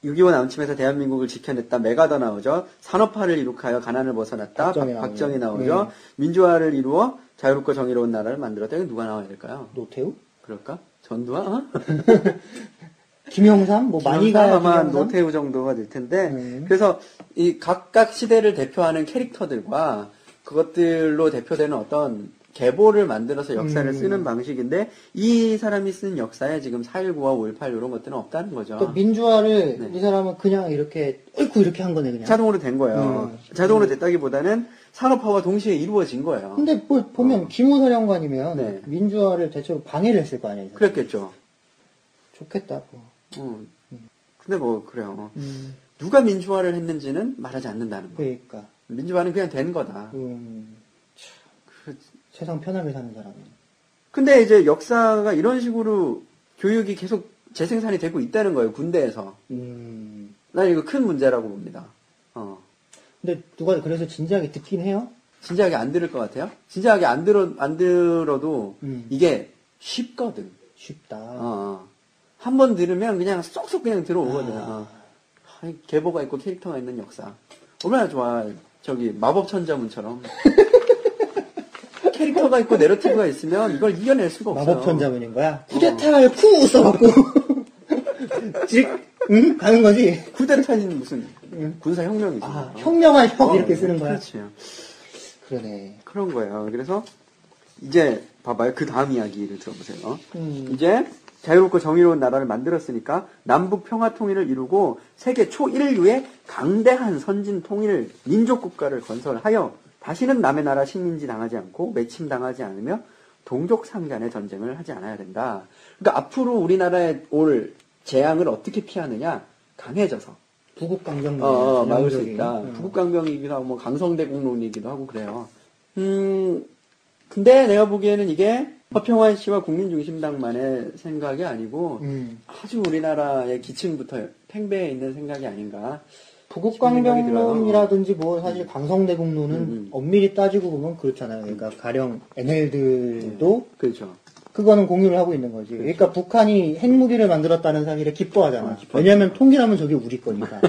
6.25 남침에서 대한민국을 지켜냈다. 메가더 나오죠. 산업화를 이룩하여 가난을 벗어났다. 박정희 나오죠. 민주화를 이루어 자유롭고 정의로운 나라를 만들었다. 이거 누가 나와야 될까요? 노태우? 그럴까? 전두환? 김영삼? 뭐 많이 가야 아마 김영삼? 노태우 정도가 될 텐데 그래서 이 각각 시대를 대표하는 캐릭터들과 그것들로 대표되는 어떤 계보를 만들어서 역사를 쓰는 방식인데 이 사람이 쓴 역사에 지금 4.19와 5.18 이런 것들은 없다는 거죠. 또 민주화를 이 사람은 그냥 이렇게 이렇게 한 거네 그냥. 자동으로 된 거예요. 자동으로 됐다기보다는 산업화와 동시에 이루어진 거예요. 근데 뭐 보면 기무사령관이면 민주화를 대체로 방해를 했을 거 아니에요. 그랬겠죠. 좋겠다. 근데 뭐 그래요. 누가 민주화를 했는지는 말하지 않는다는 거. 그러니까. 민주화는 그냥 된 거다. 세상 편하게 사는 사람이. 근데 이제 역사가 이런 식으로 교육이 계속 재생산이 되고 있다는 거예요. 군대에서. 난 이거 큰 문제라고 봅니다. 근데 누가 그래서 진지하게 듣긴 해요? 진지하게 안 들을 것 같아요? 진지하게 안 들어도 이게 쉽거든. 쉽다. 한 번 들으면 그냥 쏙쏙 그냥 들어오거든. 계보가 있고 캐릭터가 있는 역사. 얼마나 좋아. 저기 마법천자문처럼. 캐릭터가 있고 내러티브가 있으면 이걸 이겨낼 수가 없어요. 마법천자문인 거야? 쿠데타를 쿵 써갖고 응? 가는 거지? 쿠데타는 무슨 군사혁명이지. 혁명할 혁 이렇게 쓰는 거야? 그렇지. 그러네. 그런 거예요. 그래서 이제 봐봐요. 그 다음 이야기를 들어보세요. 이제 자유롭고 정의로운 나라를 만들었으니까 남북 평화 통일을 이루고 세계 초일류의 강대한 선진 통일 민족 국가를 건설하여 다시는 남의 나라 식민지 당하지 않고 매침 당하지 않으며 동족상 간의 전쟁을 하지 않아야 된다. 그러니까 앞으로 우리나라에 올 재앙을 어떻게 피하느냐? 강해져서. 부국강병 막을 수 있다. 부국강병이기도 하고, 뭐, 강성대공론이기도 하고, 그래요. 근데 내가 보기에는 이게 허평환 씨와 국민중심당만의 생각이 아니고, 아주 우리나라의 기층부터 팽배해 있는 생각이 아닌가. 부국강병론이라든지 뭐 사실 강성대공론은 엄밀히 따지고 보면 그렇잖아요. 그러니까 가령 NL들도 그렇죠. 그거는 공유를 하고 있는 거지. 그러니까 북한이 핵무기를 만들었다는 사실에 기뻐하잖아. 왜냐하면 통일하면 저게 우리 거니까.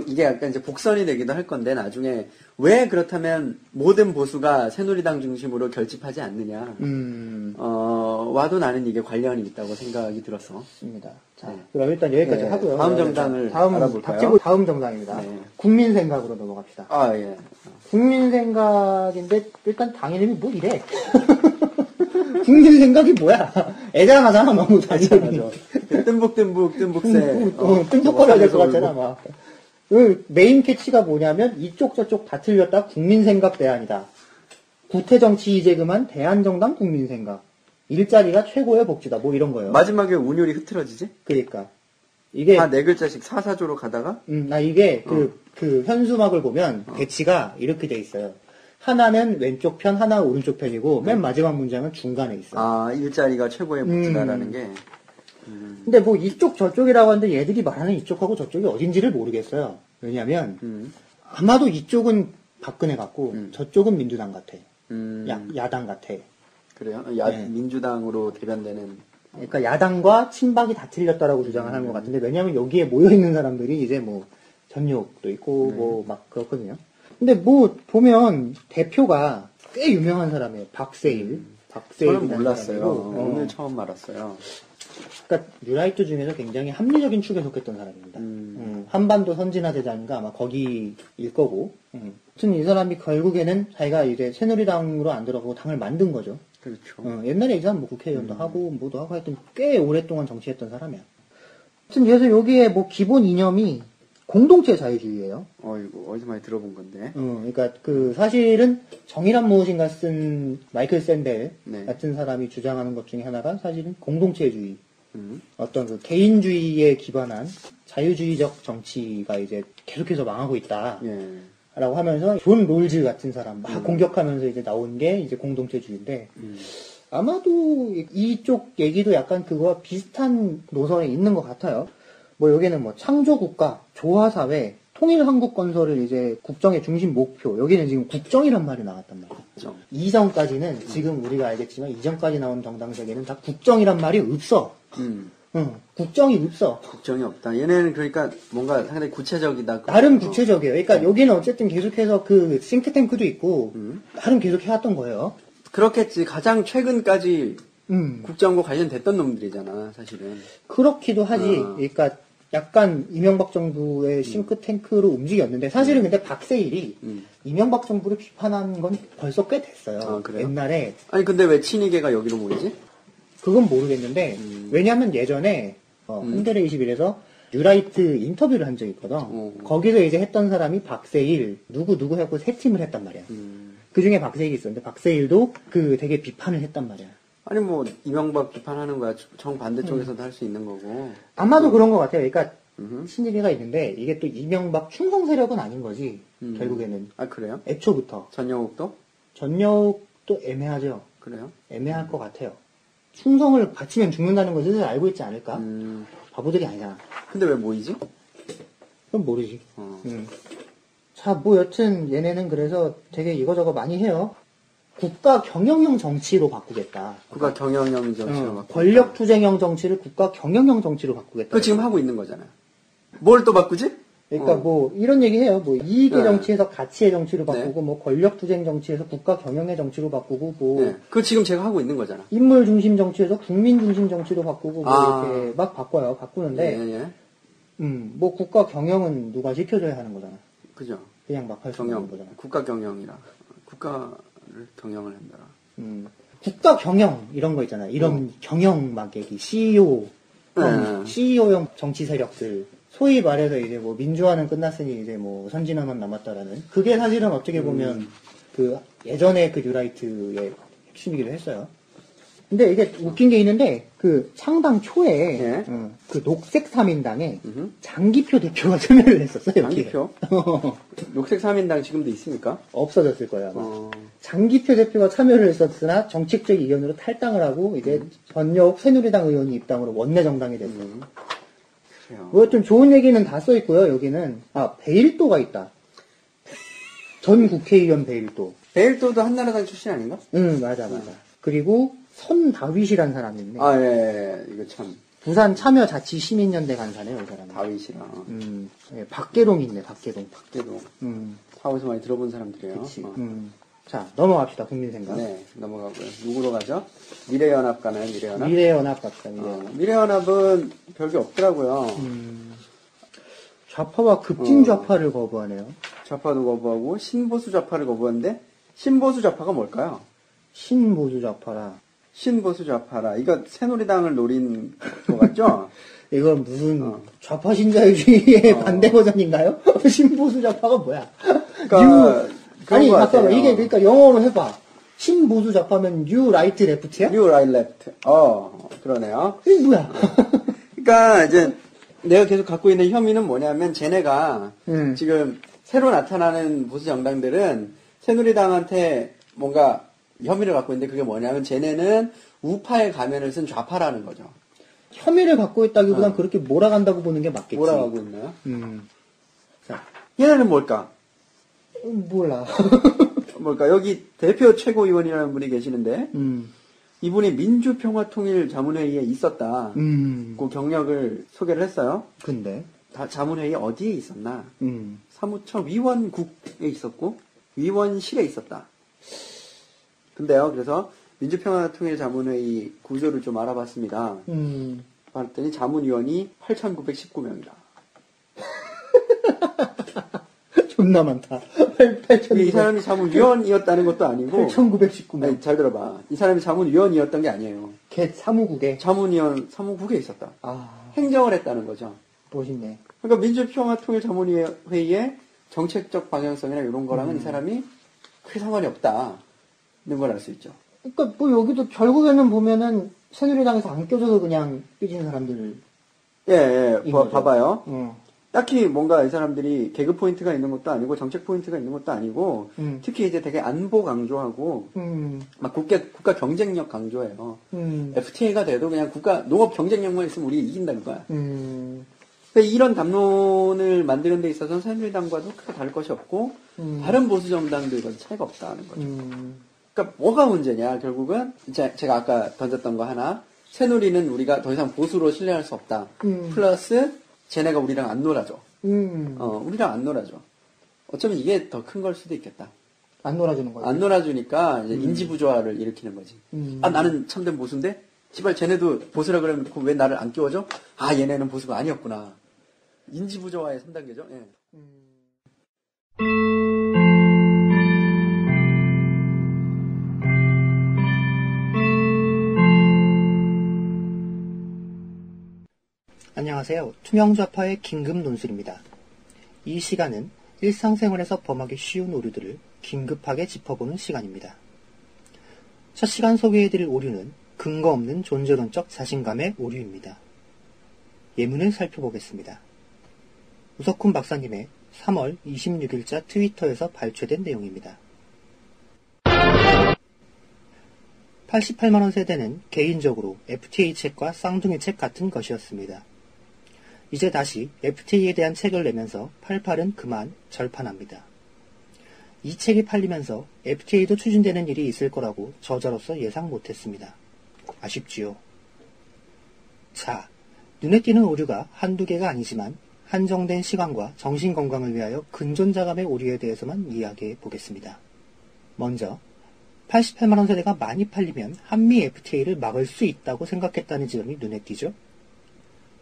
이게 약간 이제 복선이 되기도 할 건데, 나중에, 왜 그렇다면 모든 보수가 새누리당 중심으로 결집하지 않느냐. 와도 나는 이게 관련이 있다고 생각이 들었어. 맞습니다. 자, 그럼 일단 여기까지 네, 하고요. 다음 정당을 알아볼까요? 닥치고 다음 정당입니다. 네. 국민생각으로 넘어갑시다. 아, 예. 국민생각인데, 일단 당 이름이 뭐 이래? 국민생각이 뭐야? 애장하잖아, 너무 단순히. 뜸북새. 뜸북거려야 될 것 같잖아, 막. 그 메인 캐치가 뭐냐면, 이쪽 저쪽 다 틀렸다, 국민생각 대안이다. 구태정치 이재금한 대한정당 국민생각. 일자리가 최고의 복지다, 뭐 이런 거예요. 마지막에 운율이 흐트러지지? 그러니까. 이게. 다 네 글자씩 사사조로 가다가? 나 이게, 그 현수막을 보면, 배치가 이렇게 돼 있어요. 하나는 왼쪽 편, 하나는 오른쪽 편이고, 맨 마지막 문장은 중간에 있어요. 아, 일자리가 최고의 복지다라는 게. 근데 뭐 이쪽 저쪽이라고 하는데 얘들이 말하는 이쪽하고 저쪽이 어딘지를 모르겠어요. 왜냐면, 아마도 이쪽은 박근혜 같고, 저쪽은 민주당 같아. 야당 같아. 그래요? 네. 민주당으로 대변되는. 그러니까 야당과 친박이 다 틀렸다라고 주장을 하는 것 같은데, 왜냐면 여기에 모여있는 사람들이 이제 뭐, 전욕도 있고, 뭐, 막 그렇거든요. 근데 뭐, 보면, 대표가 꽤 유명한 사람이에요. 박세일. 저는 몰랐어요. 오늘 처음 알았어요. 그러니까 뉴라이트 중에서 굉장히 합리적인 축에 속했던 사람입니다. 한반도 선진화대장인가 아마 거기일 거고. 아무튼 이 사람이 결국에는 자기가 이제 새누리당으로 안 들어가고 당을 만든 거죠. 그렇죠. 옛날에 이 사람 뭐 국회의원도 하고 뭐도 하고 하여튼 꽤 오랫동안 정치했던 사람이야. 아무튼 그래서 여기에 뭐 기본 이념이 공동체 자유주의예요. 이거 어디서 많이 들어본 건데. 그러니까 그 사실은 정의란 무엇인가 쓴 마이클 샌델 네. 같은 사람이 주장하는 것 중에 하나가 사실은 공동체주의. 어떤 그 개인주의에 기반한 자유주의적 정치가 이제 계속해서 망하고 있다. 예. 라고 하면서 존 롤즈 같은 사람 막 공격하면서 이제 나온 게 이제 공동체주의인데 아마도 이쪽 얘기도 약간 그거와 비슷한 노선에 있는 것 같아요. 뭐 여기는 뭐 창조국가, 조화사회, 통일한국 건설을 이제 국정의 중심 목표. 여기는 지금 국정이란 말이 나왔단 말이에요. 국정. 이전까지는 지금 우리가 알겠지만 이전까지 나온 정당 세계는 다 국정이란 말이 없어. 국정이 없어. 국정이 없다. 얘네는 그러니까 뭔가 상당히 구체적이다. 나름 구체적이에요. 그러니까 여기는 어쨌든 계속해서 그 싱크탱크도 있고 나름 계속 해왔던 거예요. 그렇겠지. 가장 최근까지 국정과 관련됐던 놈들이잖아, 사실은. 그렇기도 하지. 그러니까 약간 이명박 정부의 싱크탱크로 움직였는데 사실은 근데 박세일이 이명박 정부를 비판한 건 벌써 꽤 됐어요. 아, 그래요? 옛날에. 아니 근데 왜 친이계가 여기로 모이지? 그건 모르겠는데 왜냐하면 예전에 한겨레 21에서 뉴라이트 인터뷰를 한 적이 있거든. 거기서 이제 했던 사람이 박세일 누구 하고 세 팀을 했단 말이야. 그 중에 박세일이 있었는데 박세일도 그 되게 비판을 했단 말이야. 아니 뭐 이명박 비판하는 거야. 정반대쪽에서도 할 수 있는 거고. 아마도 그런 것 같아요. 그러니까 친일이가 있는데 이게 또 이명박 충성 세력은 아닌 거지. 결국에는. 아 그래요? 애초부터. 전영욱도? 전역도 애매하죠. 그래요? 애매할 것 같아요. 충성을 바치면 죽는다는 걸 슬슬 알고 있지 않을까? 바보들이 아니잖아. 근데 왜 모이지? 그럼 모르지. 자, 뭐 여튼 얘네는 그래서 되게 이거저거 많이 해요. 국가 경영형 정치로 바꾸겠다. 국가 경영형 정치로 바꾸겠다. 권력 투쟁형 정치를 국가 경영형 정치로 바꾸겠다. 그거 지금 하고 있는 거잖아요. 뭘 또 바꾸지? 그러니까 뭐 이런 얘기 해요. 뭐 이익의 네. 정치에서 가치의 정치로 바꾸고 네. 뭐 권력 투쟁 정치에서 국가 경영의 정치로 바꾸고 뭐 네. 그거 지금 제가 하고 있는 거잖아. 인물 중심 정치에서 국민 중심 정치로 바꾸고 뭐 아. 이렇게 막 바꿔요. 바꾸는데 예. 뭐 국가 경영은 누가 지켜줘야 하는 거잖아. 그죠. 그냥 막 할 수 경영. 없는 거잖아. 국가 경영이라. 국가를 경영을 한다. 국가 경영 이런 거 있잖아. 이런 경영 막 얘기 CEO CEO형 정치 세력들 소위 말해서 이제 뭐 민주화는 끝났으니 이제 뭐 선진화만 남았다라는 그게 사실은 어떻게 보면 그 예전에 그 뉴라이트의 핵심이기도 했어요. 근데 이게 웃긴 게 있는데 그 창당 초에 예. 그 녹색 3인당에 장기표 대표가 참여를 했었어요. 여기에. 장기표? 녹색 3인당 지금도 있습니까? 없어졌을 거예요. 아마. 장기표 대표가 참여를 했었으나 정책적 이견으로 탈당을 하고 이제 전역 새누리당 의원이 입당으로 원내 정당이 됐어요. 그래요. 뭐 좀 좋은 얘기는 다 써 있고요. 여기는 베일도가 있다. 전 국회의원 베일도. 베일도도 한나라당 출신 아닌가? 응, 맞아. 그리고 선다윗이라는 사람이 있네. 아, 예. 이거 참. 부산 참여자치시민연대 간사네요, 이 사람은. 다윗이랑. 예, 박계동이 있네, 박계동. 박계동. 음, 사업에서 많이 들어본 사람들이에요. 그치. 어. 자, 넘어갑시다, 국민생각. 네, 넘어가고요. 누구로 가죠? 미래연합 가나요, 미래연합? 미래연합 갑시다, 미래연합. 미래연합은 별게 없더라고요. 좌파와 급진좌파를 거부하네요. 좌파도 거부하고, 신보수 좌파를 거부하는데, 신보수 좌파가 뭘까요? 신보수 좌파라. 신보수 좌파라. 이거 새누리당을 노린 거 같죠? 이건 무슨 좌파 신자유주의의 어. 반대 버전인가요? 신보수 좌파가 뭐야? 그러니까 그런 아니, 것 잠깐만. 같아요. 이게 그러니까 영어로 해봐. 신보수 좌파면 뉴 라이트 레프트야? New Right Left. 그러네요. 이게 뭐야? 그러니까 이제 내가 계속 갖고 있는 혐의는 뭐냐면 쟤네가 지금 새로 나타나는 보수 정당들은 새누리당한테 뭔가 혐의를 갖고 있는데 그게 뭐냐면 쟤네는 우파의 가면을 쓴 좌파라는 거죠. 혐의를 갖고 있다기보단 그렇게 몰아간다고 보는 게 맞겠지. 몰아가고 있나요? 자, 얘네는 뭘까? 몰라. 뭘까? 여기 대표 최고위원이라는 분이 계시는데 음. 이분이 민주평화통일자문회의에 있었다. 그 경력을 소개를 했어요. 근데, 자문회의 어디에 있었나? 음. 사무처 위원국에 있었고 위원실에 있었다. 근데요, 그래서 민주평화통일자문회의 구조를 좀 알아봤습니다. 봤더니 자문위원이 8,919명이다. 존나 많다. 이 사람이 자문위원이었다는 것도 아니고 8,919명. 아니, 잘 들어봐. 이 사람이 자문위원이었던 게 아니에요. 개 사무국에. 자문위원 사무국에 있었다. 아, 행정을 했다는 거죠. 멋있네. 그러니까 민주평화통일자문회의의 정책적 방향성이나 이런 거랑은 이 사람이 크게 상관이 없다는 걸 알 수 있죠. 그러니까 뭐 여기도 결국에는 보면은 새누리당에서 안 껴줘서 그냥 삐진 사람들. 예, 거죠. 봐봐요. 딱히 뭔가 이 사람들이 개그 포인트가 있는 것도 아니고 정책 포인트가 있는 것도 아니고 특히 이제 되게 안보 강조하고 막 국가 경쟁력 강조해요. FTA가 돼도 그냥 농업 경쟁력만 있으면 우리 이긴다는 거야. 그러니까 이런 담론을 만드는 데 있어서는 새누리당과도 크게 다를 것이 없고 다른 보수 정당들과도 차이가 없다는 거죠. 그러니까 뭐가 문제냐 결국은 제가 아까 던졌던 거 하나 새누리는 우리가 더 이상 보수로 신뢰할 수 없다. 플러스 쟤네가 우리랑 안 놀아줘. 우리랑 안 놀아줘. 어쩌면 이게 더 큰 걸 수도 있겠다. 안 놀아주는 거지. 안 놀아주니까 이제 인지부조화를 일으키는 거지. 아 나는 참된 보수인데 씨발 쟤네도 보수라 그러면 왜 나를 안 끼워줘? 아 얘네는 보수가 아니었구나. 인지부조화의 3단계죠. 예. 안녕하세요. 투명좌파의 긴급 논술입니다. 이 시간은 일상생활에서 범하기 쉬운 오류들을 긴급하게 짚어보는 시간입니다. 첫 시간 소개해드릴 오류는 근거 없는 존재론적 자신감의 오류입니다. 예문을 살펴보겠습니다. 우석훈 박사님의 3월 26일자 트위터에서 발췌된 내용입니다. 88만원 세대는 개인적으로 FTA 책과 쌍둥이 책 같은 것이었습니다. 이제 다시 FTA에 대한 책을 내면서 88은 그만 절판합니다. 이 책이 팔리면서 FTA도 추진되는 일이 있을 거라고 저자로서 예상 못했습니다. 아쉽지요. 자, 눈에 띄는 오류가 한두 개가 아니지만 한정된 시간과 정신건강을 위하여 근존자감의 오류에 대해서만 이야기해 보겠습니다. 먼저 88만원 세대가 많이 팔리면 한미 FTA를 막을 수 있다고 생각했다는 지점이 눈에 띄죠?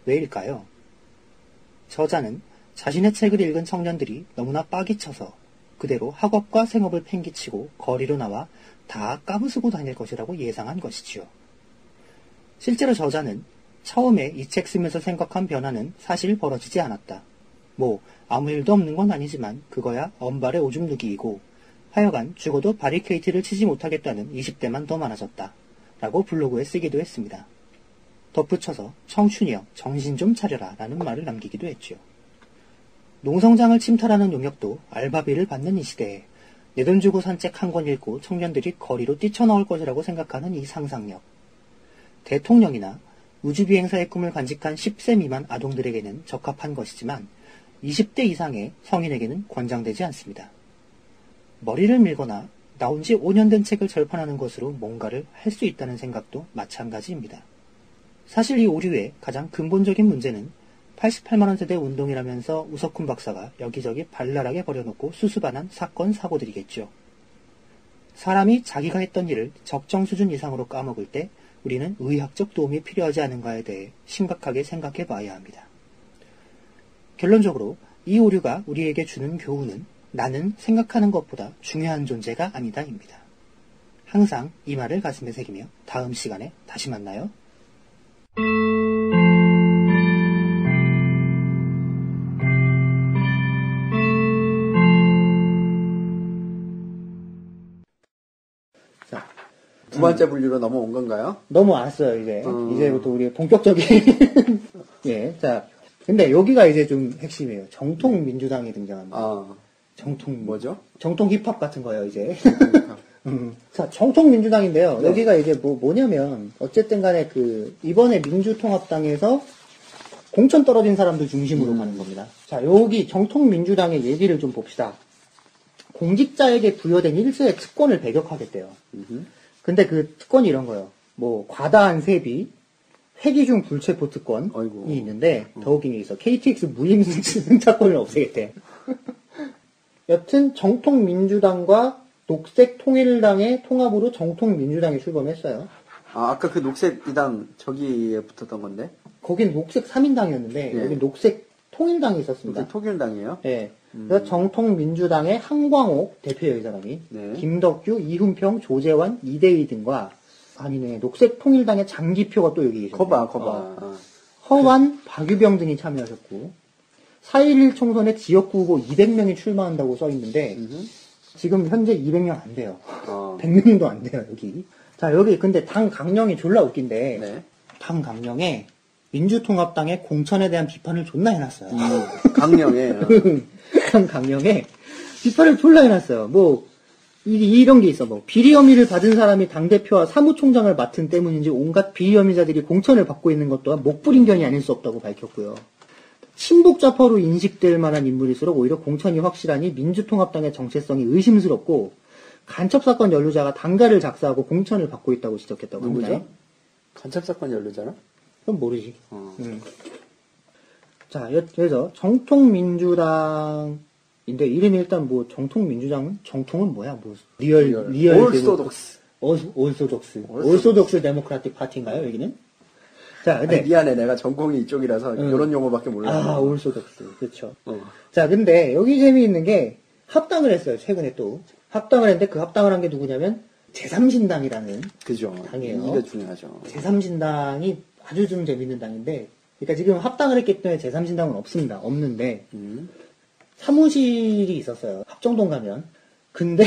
왜일까요? 저자는 자신의 책을 읽은 청년들이 너무나 빡이 쳐서 그대로 학업과 생업을 팽개치고 거리로 나와 다 까부수고 다닐 것이라고 예상한 것이지요. 실제로 저자는 처음에 이 책 쓰면서 생각한 변화는 사실 벌어지지 않았다. 뭐 아무 일도 없는 건 아니지만 그거야 언발의 오줌 누기이고 하여간 죽어도 바리케이트를 치지 못하겠다는 20대만 더 많아졌다. 라고 블로그에 쓰기도 했습니다. 덧붙여서 청춘이여 정신 좀 차려라 라는 말을 남기기도 했지요. 농성장을 침탈하는 용역도 알바비를 받는 이 시대에 내 돈 주고 산책 한 권 읽고 청년들이 거리로 뛰쳐나올 것이라고 생각하는 이 상상력. 대통령이나 우주비행사의 꿈을 간직한 10세 미만 아동들에게는 적합한 것이지만 20대 이상의 성인에게는 권장되지 않습니다. 머리를 밀거나 나온 지 5년 된 책을 절판하는 것으로 뭔가를 할 수 있다는 생각도 마찬가지입니다. 사실 이 오류의 가장 근본적인 문제는 88만원 세대 운동이라면서 우석훈 박사가 여기저기 발랄하게 버려놓고 수수반한 사건 사고들이겠죠. 사람이 자기가 했던 일을 적정 수준 이상으로 까먹을 때 우리는 의학적 도움이 필요하지 않은가에 대해 심각하게 생각해 봐야 합니다. 결론적으로 이 오류가 우리에게 주는 교훈은 나는 생각하는 것보다 중요한 존재가 아니다입니다. 항상 이 말을 가슴에 새기며 다음 시간에 다시 만나요. 두 번째 분류로 넘어온 건가요? 넘어왔어요, 이제. 이제부터 우리 본격적인. 예, 자. 근데 여기가 이제 좀 핵심이에요. 정통 민주당이 등장합니다. 정통. 뭐죠? 정통 힙합 같은 거예요, 이제. 자, 정통 민주당인데요. 네. 여기가 이제 뭐냐면, 어쨌든 간에 이번에 민주통합당에서 공천 떨어진 사람들 중심으로 가는 겁니다. 자, 여기 정통 민주당의 얘기를 좀 봅시다. 공직자에게 부여된 1세의 특권을 배격하겠대요. 근데 그 특권이 이런 거예요. 과다한 세비, 회기 중 불체포 특권이 아이고. 있는데, 더 웃긴 게 있어. KTX 무임 승차권을 없애겠대. 여튼, 정통민주당과 녹색통일당의 통합으로 정통민주당이 출범했어요. 아까 그 녹색 이당 저기에 붙었던 건데? 거긴 녹색 3인당이었는데, 예. 여기 녹색 통일당이 있었습니다. 녹색 통일당이에요? 네. 그래서 정통민주당의 한광옥 대표예요, 이 사람이. 네. 김덕규, 이훈평, 조재환, 이대희 등과, 아니네, 녹색통일당의 장기표가 또 여기 계셨네요. 거봐. 허완, 박유병 등이 참여하셨고, 4.11 총선에 지역구 후보 200명이 출마한다고 써있는데, 지금 현재 200명 안 돼요. 100명도 안 돼요, 여기. 자, 여기 근데 당 강령이 졸라 웃긴데, 네. 당 강령에 민주통합당의 공천에 대한 비판을 존나 해놨어요. 강령에. 당 강령에 비판을 졸라 해놨어요. 이런 게 있어. 비리 혐의를 받은 사람이 당대표와 사무총장을 맡은 때문인지 온갖 비리 혐의자들이 공천을 받고 있는 것 또한 목불인견이 아닐 수 없다고 밝혔고요. 친북좌파로 인식될 만한 인물일수록 오히려 공천이 확실하니 민주통합당의 정체성이 의심스럽고 간첩사건 연루자가 단가를 작사하고 공천을 받고 있다고 지적했다고 합니다. 누구죠? 간첩사건 연루자나? 그건 모르지. 자, 그래서 정통민주당인데 이름이 일단 정통민주당 정통은 뭐야? 리얼 올소독스. 올소독스 데모크라틱 파티인가요, 여기는? 자, 근데 미안해, 내가 전공이 이쪽이라서 이런 용어밖에 몰라. 올소독스. 그렇죠. 자, 근데 여기 재미있는 게 합당을 했어요. 최근에 또 합당을 했는데 그 합당을 한 게 누구냐면 제3신당이라는 그죠. 당이에요. 이게 중요하죠. 제3신당이 아주 좀 재밌는 당인데, 그러니까 지금 합당을 했기 때문에 제3신당은 없는데, 사무실이 있었어요. 합정동 가면. 근데,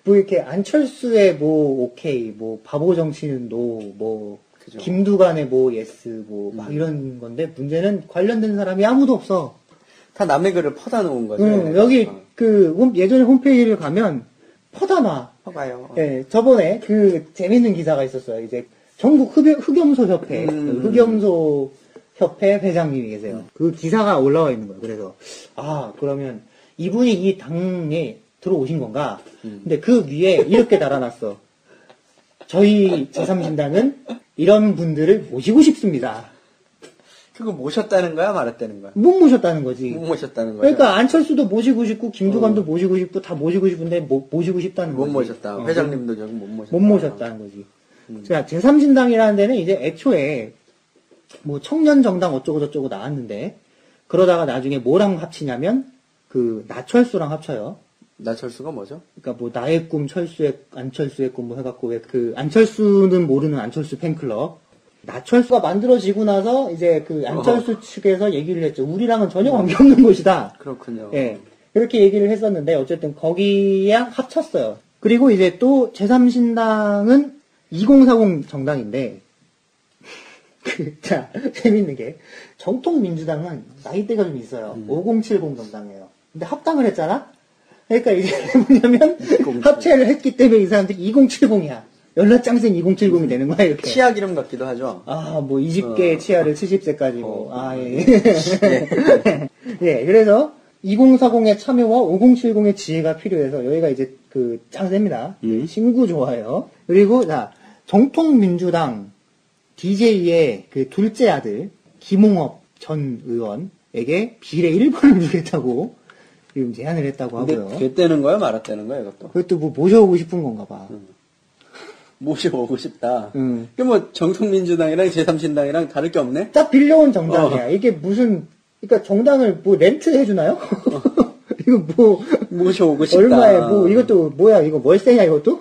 이렇게 안철수의 오케이, 바보 정치는 노, 그죠. 김두관의 예스, 막 이런 건데, 문제는 관련된 사람이 아무도 없어. 다 남의 글을 퍼다 놓은 거죠. 여기, 예전에 홈페이지를 가면, 퍼다마. 퍼봐요. 예, 저번에 재밌는 기사가 있었어요. 이제, 전국 흑염소 협회, 흑염소 협회 회장님이 계세요. 그 기사가 올라와 있는 거예요. 그래서, 그러면 이분이 이 당에 들어오신 건가? 근데 그 위에 이렇게 달아놨어. 저희 제3신당은 이런 분들을 모시고 싶습니다. 그거 모셨다는 거야, 말았다는 거야? 못 모셨다는 거지. 못 모셨다는 거야. 그러니까 안철수도 모시고 싶고, 김두관도 모시고 싶고, 다 모시고 싶은데, 모시고 싶다는 못 거지. 모셨다. 회장님도 저기 못 모셨다. 못 모셨다는 거지. 자, 제3신당이라는 데는 이제 애초에, 청년정당 어쩌고저쩌고 나왔는데, 그러다가 나중에 뭐랑 합치냐면, 나철수랑 합쳐요. 나철수가 뭐죠? 그러니까 나의 꿈, 안철수의 꿈 해갖고, 안철수는 모르는 안철수 팬클럽. 나철수가 만들어지고 나서, 이제 안철수 측에서 얘기를 했죠. 우리랑은 전혀 관계없는 곳이다. 그렇군요. 예. 그렇게 얘기를 했었는데 어쨌든 거기랑 합쳤어요. 그리고 이제 또 제3신당은 2040 정당인데 자 재밌는 게 정통민주당은 나이대가 좀 있어요. 5070 정당이에요. 근데 합당을 했잖아. 그러니까 이제 뭐냐면 합체를 했기 때문에 이 사람들이 2070이야. 연락장생 2070이 되는 거야 이렇게. 치약 이름 같기도 하죠. 아, 뭐 20개 치아를 70세까지 뭐. 아, 예. 예, 그래서 2040의 참여와 5070의 지혜가 필요해서 여기가 이제 그 짱셉니다. 친구 좋아요. 그리고 자, 정통민주당 DJ의 그 둘째 아들 김홍업 전 의원에게 비례 1번을 주겠다고 지금 제안을 했다고 하고요. 근데 됐다는 거야 말았다는 거야 이것도? 그것도 뭐 모셔오고 싶은 건가 봐. 모셔오고 싶다. 그 뭐 정통민주당이랑 제3신당이랑 다를 게 없네? 딱 빌려온 정당이야. 이게 무슨 그러니까 정당을 뭐 렌트 해주나요? 이거 뭐 모셔오고 싶다. 얼마에 뭐 이것도 뭐야 이거 월세냐 이것도?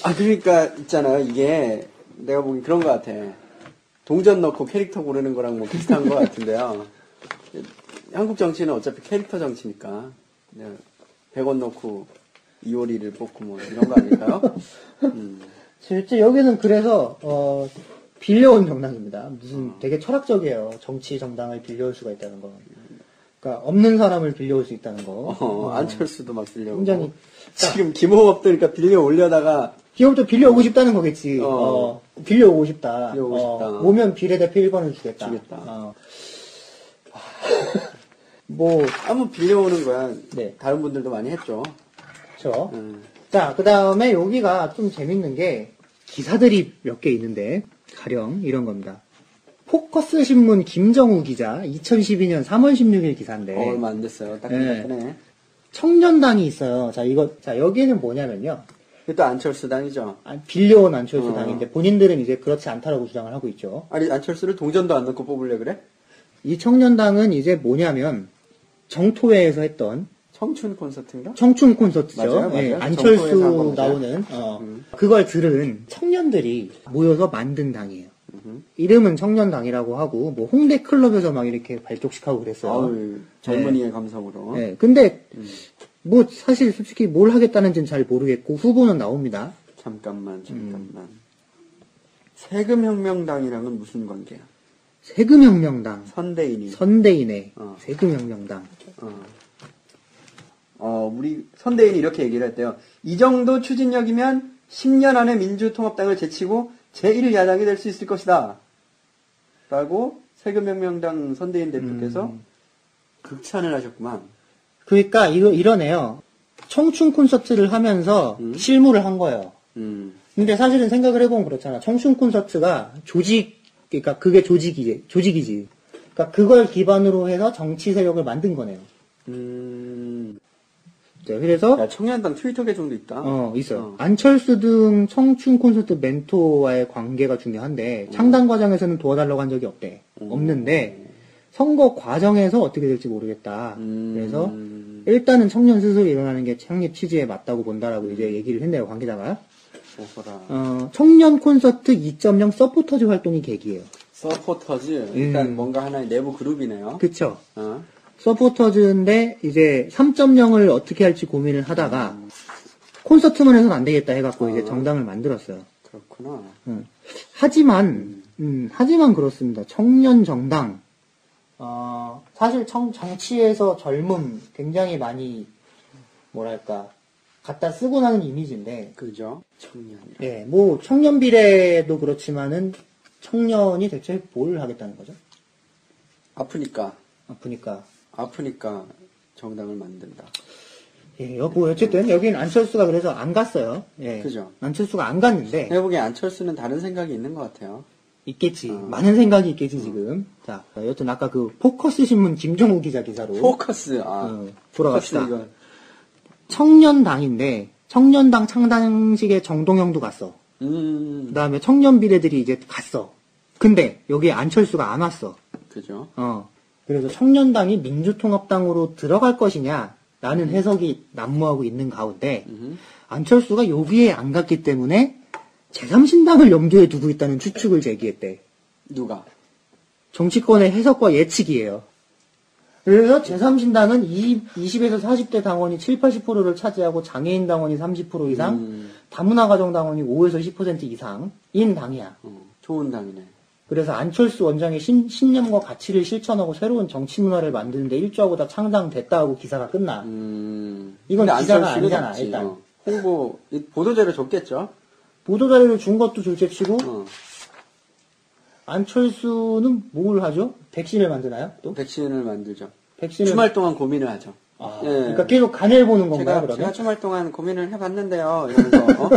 아 그러니까 있잖아요. 이게 내가 보기 그런 것 같아. 동전 넣고 캐릭터 고르는 거랑 뭐 비슷한 것 같은데요. 한국 정치는 어차피 캐릭터 정치니까 100원 넣고 이효리를 뽑고 뭐 이런 거 아닐까요? 실제 여기는 그래서 빌려온 정당입니다. 무슨 되게 철학적이에요. 정치 정당을 빌려올 수가 있다는 거. 그러니까 없는 사람을 빌려올 수 있다는 거. 안철수도 막 빌려오고. 굉장히 지금 김호업도 그러니까 빌려 올려다가 기업도 빌려오고 싶다는 거겠지. 빌려오고 싶다. 빌려오고 싶다. 오면 비례대표 1번을 주겠다. 주겠다. 뭐 한번 빌려오는 거야. 네. 다른 분들도 많이 했죠. 그렇죠. 자, 그 다음에 여기가 좀 재밌는 게 기사들이 몇 개 있는데 가령 이런 겁니다. 포커스 신문 김정우 기자 2012년 3월 16일 기사인데 얼마 안 됐어요. 따끈따끈해. 청년당이 있어요. 자, 여기는 뭐냐면요. 이게 또 안철수당이죠. 빌려온 안철수 당인데 본인들은 이제 그렇지 않다라고 주장을 하고 있죠. 아니 안철수를 동전도 안 넣고 뽑으려 그래? 이 청년당은 이제 뭐냐면 정토회에서 했던 청춘 콘서트인가? 청춘 콘서트죠. 맞아요. 예, 정토회에서 안철수 한 거죠. 나오는 그걸 들은 청년들이 모여서 만든 당이에요. 이름은 청년당이라고 하고 뭐 홍대 클럽에서 막 이렇게 발족식하고 그랬어요. 아유, 젊은이의 감성으로. 네, 근데 뭐 사실 솔직히 뭘 하겠다는지는 잘 모르겠고 후보는 나옵니다. 잠깐만. 세금혁명당이랑은 무슨 관계야? 세금혁명당. 선대인이. 선대인의 세금혁명당. 우리 선대인이 이렇게 얘기를 했대요. 이 정도 추진력이면 10년 안에 민주통합당을 제치고 제1야당이 될 수 있을 것이다. 라고 세금혁명당 선대인 대표께서 극찬을 하셨구만. 그러니까 이러네요. 청춘 콘서트를 하면서 실무를 한 거예요. 근데 사실은 생각을 해보면 그렇잖아. 청춘 콘서트가 그러니까 그게 조직이지. 그러니까 그걸 기반으로 해서 정치 세력을 만든 거네요. 네, 그래서 야, 청년당 트위터 계정도 있다. 있어요. 안철수 등 청춘 콘서트 멘토와의 관계가 중요한데 창단 과정에서는 도와달라고 한 적이 없는데 선거 과정에서 어떻게 될지 모르겠다. 그래서 일단은 청년 스스로 일어나는 게 창립 취지에 맞다고 본다라고 이제 얘기를 했네요, 관계자가. 청년 콘서트 2.0 서포터즈 활동이 계기예요. 서포터즈? 일단 뭔가 하나의 내부 그룹이네요. 그쵸. 서포터즈인데 이제 3.0을 어떻게 할지 고민을 하다가 콘서트만 해서는 안 되겠다 해갖고 이제 정당을 만들었어요. 그렇구나. 하지만 그렇습니다. 청년 정당. 사실 정치에서 젊음 굉장히 많이 뭐랄까 갖다 쓰고 나는 이미지인데. 그죠? 청년이라. 예, 뭐 청년 비례도 그렇지만은 청년이 대체 뭘 하겠다는 거죠? 아프니까 정당을 만든다. 예, 뭐 어쨌든 여기는 안철수가 그래서 안 갔어요. 예. 그죠. 안철수가 안 갔는데 내가 보기엔 안철수는 다른 생각이 있는 것 같아요. 있겠지. 많은 생각이 있겠지 지금. 자, 여튼 아까 그 포커스 신문 김정우 기자 기사로 포커스. 돌아갑시다. 포커스 이건. 청년당인데 청년당 창단식에 정동영도 갔어. 그다음에 청년 비례들이 이제 갔어. 근데 여기에 안철수가 안 왔어. 그죠. 그래서 청년당이 민주통합당으로 들어갈 것이냐라는 해석이 난무하고 있는 가운데 안철수가 여기에 안 갔기 때문에 제3신당을 염두에 두고 있다는 추측을 제기했대. 누가? 정치권의 해석과 예측이에요. 그래서 제3신당은 20에서 40대 당원이 7, 80%를 차지하고 장애인 당원이 30% 이상, 다문화 가정 당원이 5에서 10% 이상인 당이야. 좋은 당이네. 그래서 안철수 원장의 신념과 가치를 실천하고 새로운 정치 문화를 만드는데 일조하고 다 창당됐다고 기사가 끝나. 이건 근데 기사가 안철수는 아니잖아, 없지. 일단. 홍보, 보도자료 줬겠죠? 보도자료를 준 것도 둘째치고, 어. 안철수는 뭘 하죠? 백신을 만드나요? 또? 백신을 만들죠. 백신을. 주말 동안 고민을 하죠. 아, 예. 그러니까 계속 간을 보는 건가요, 그러면? 제가 주말 동안 고민을 해봤는데요. 이러면서,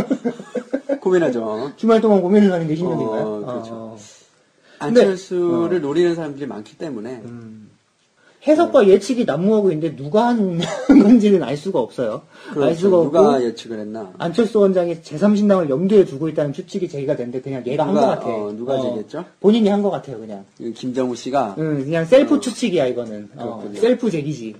고민하죠. 주말 동안 고민을 하는 게 신념인가요? 그렇죠. 근데, 안철수를 노리는 사람들이 많기 때문에. 해석과 예측이 난무하고 있는데 누가 한 건지는 알 수가 없어요. 그렇죠. 알 수가 누가 없고 예측을 했나? 안철수 원장이 제3신당을 염두에 두고 있다는 추측이 제기가 됐는데 그냥 얘가 한 것 같아. 누가 제기했죠? 본인이 한 것 같아요, 그냥. 김정우 씨가. 그냥 셀프 추측이야, 이거는. 그렇군요. 셀프 제기지.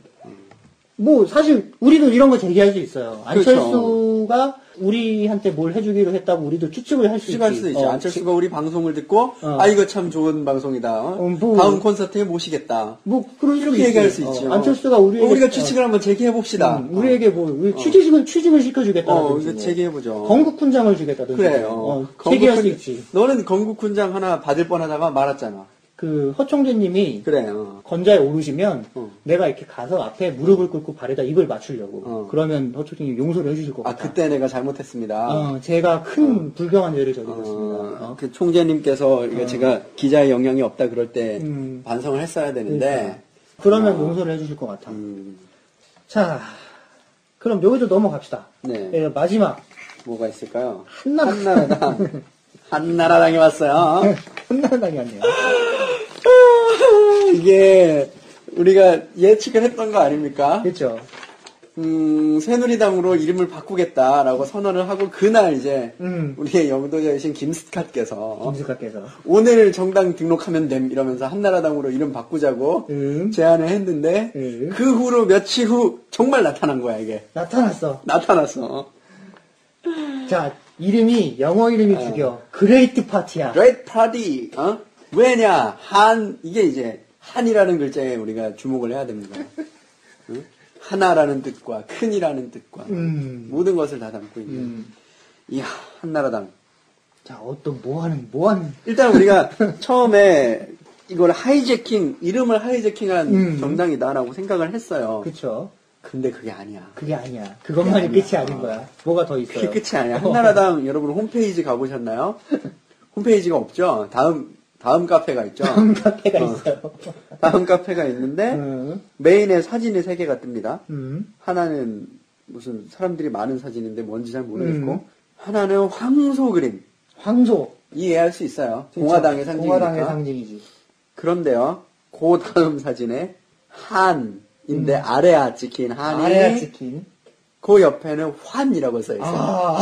뭐 사실 우리도 이런 거 제기할 수 있어요. 그렇죠. 안철수가 우리한테 뭘 해주기로 했다고 우리도 추측을 할 수 있지. 추측할 수 있죠. 안철수가 우리 방송을 듣고 이거 참 좋은 방송이다. 뭐, 다음 콘서트에 모시겠다. 뭐 그럴 수도 이렇게 있지. 얘기할 수 있죠. 안철수가 우리가 추측을 한번 제기해 봅시다. 우리에게 뭐 취직을 시켜주겠다든지. 이거 제기해 보죠. 건국훈장을 주겠다든지. 그래요. 제기할 수 있지. 너는 건국훈장 하나 받을 뻔하다가 말았잖아. 그 허총재님이 그래요. 건자에 오르시면 어. 내가 이렇게 가서 앞에 무릎을 꿇고 발에다 입을 맞추려고. 어. 그러면 허총재님이 용서를 해주실 것 같아. 그때 내가 잘못했습니다. 제가 큰 불경한 죄를 저질렀습니다. 그 총재님께서 이거 제가 기자의 영향이 없다 그럴 때 반성을 했어야 되는데. 그러면 용서를 해주실 것 같아. 자, 그럼 여기도 넘어갑시다. 네. 예, 마지막. 뭐가 있을까요? 한나라당. 한나라당이 왔어요. 한나라당이 왔네요. 이게 우리가 예측을 했던 거 아닙니까? 그렇죠. 새누리당으로 이름을 바꾸겠다라고 선언을 하고 그날 이제 우리의 영도자이신 김스카께서 김숙하께서 오늘 정당 등록하면 됨 이러면서 한나라당으로 이름 바꾸자고 제안을 했는데 그 후로 며칠 후 정말 나타난 거야 이게. 나타났어. 자, 이름이 영어 이름이 죽여. 그레이트 파티야. Great Party. 왜냐? 이게 이제 한이라는 글자에 우리가 주목을 해야 됩니다. 하나라는 뜻과 큰이라는 뜻과 모든 것을 다 담고 있는 이야 한나라당. 자, 어떤 뭐하는 일단 우리가 처음에 이걸 이름을 하이제킹한 정당이다라고 생각을 했어요. 그렇죠. 근데 그게 아니야. 그것만이 끝이 아닌 거야. 뭐가 더 있어요? 그게 끝이 아니야. 한나라당 여러분 홈페이지 가보셨나요? 홈페이지가 없죠. 다음 카페가 있죠. 다음 카페가 있어요. 다음 카페가 있는데 메인에 사진이 3개가 뜹니다. 하나는 무슨 사람들이 많은 사진인데 뭔지 잘 모르겠고 하나는 황소 그림. 황소. 이해할 수 있어요. 그쵸? 공화당의 상징이니까. 공화당의 상징이지. 그런데요. 그 다음 사진에 한인데 아래아 찍힌 한이 아래아 찍힌. 그 옆에는 환이라고 써있어요.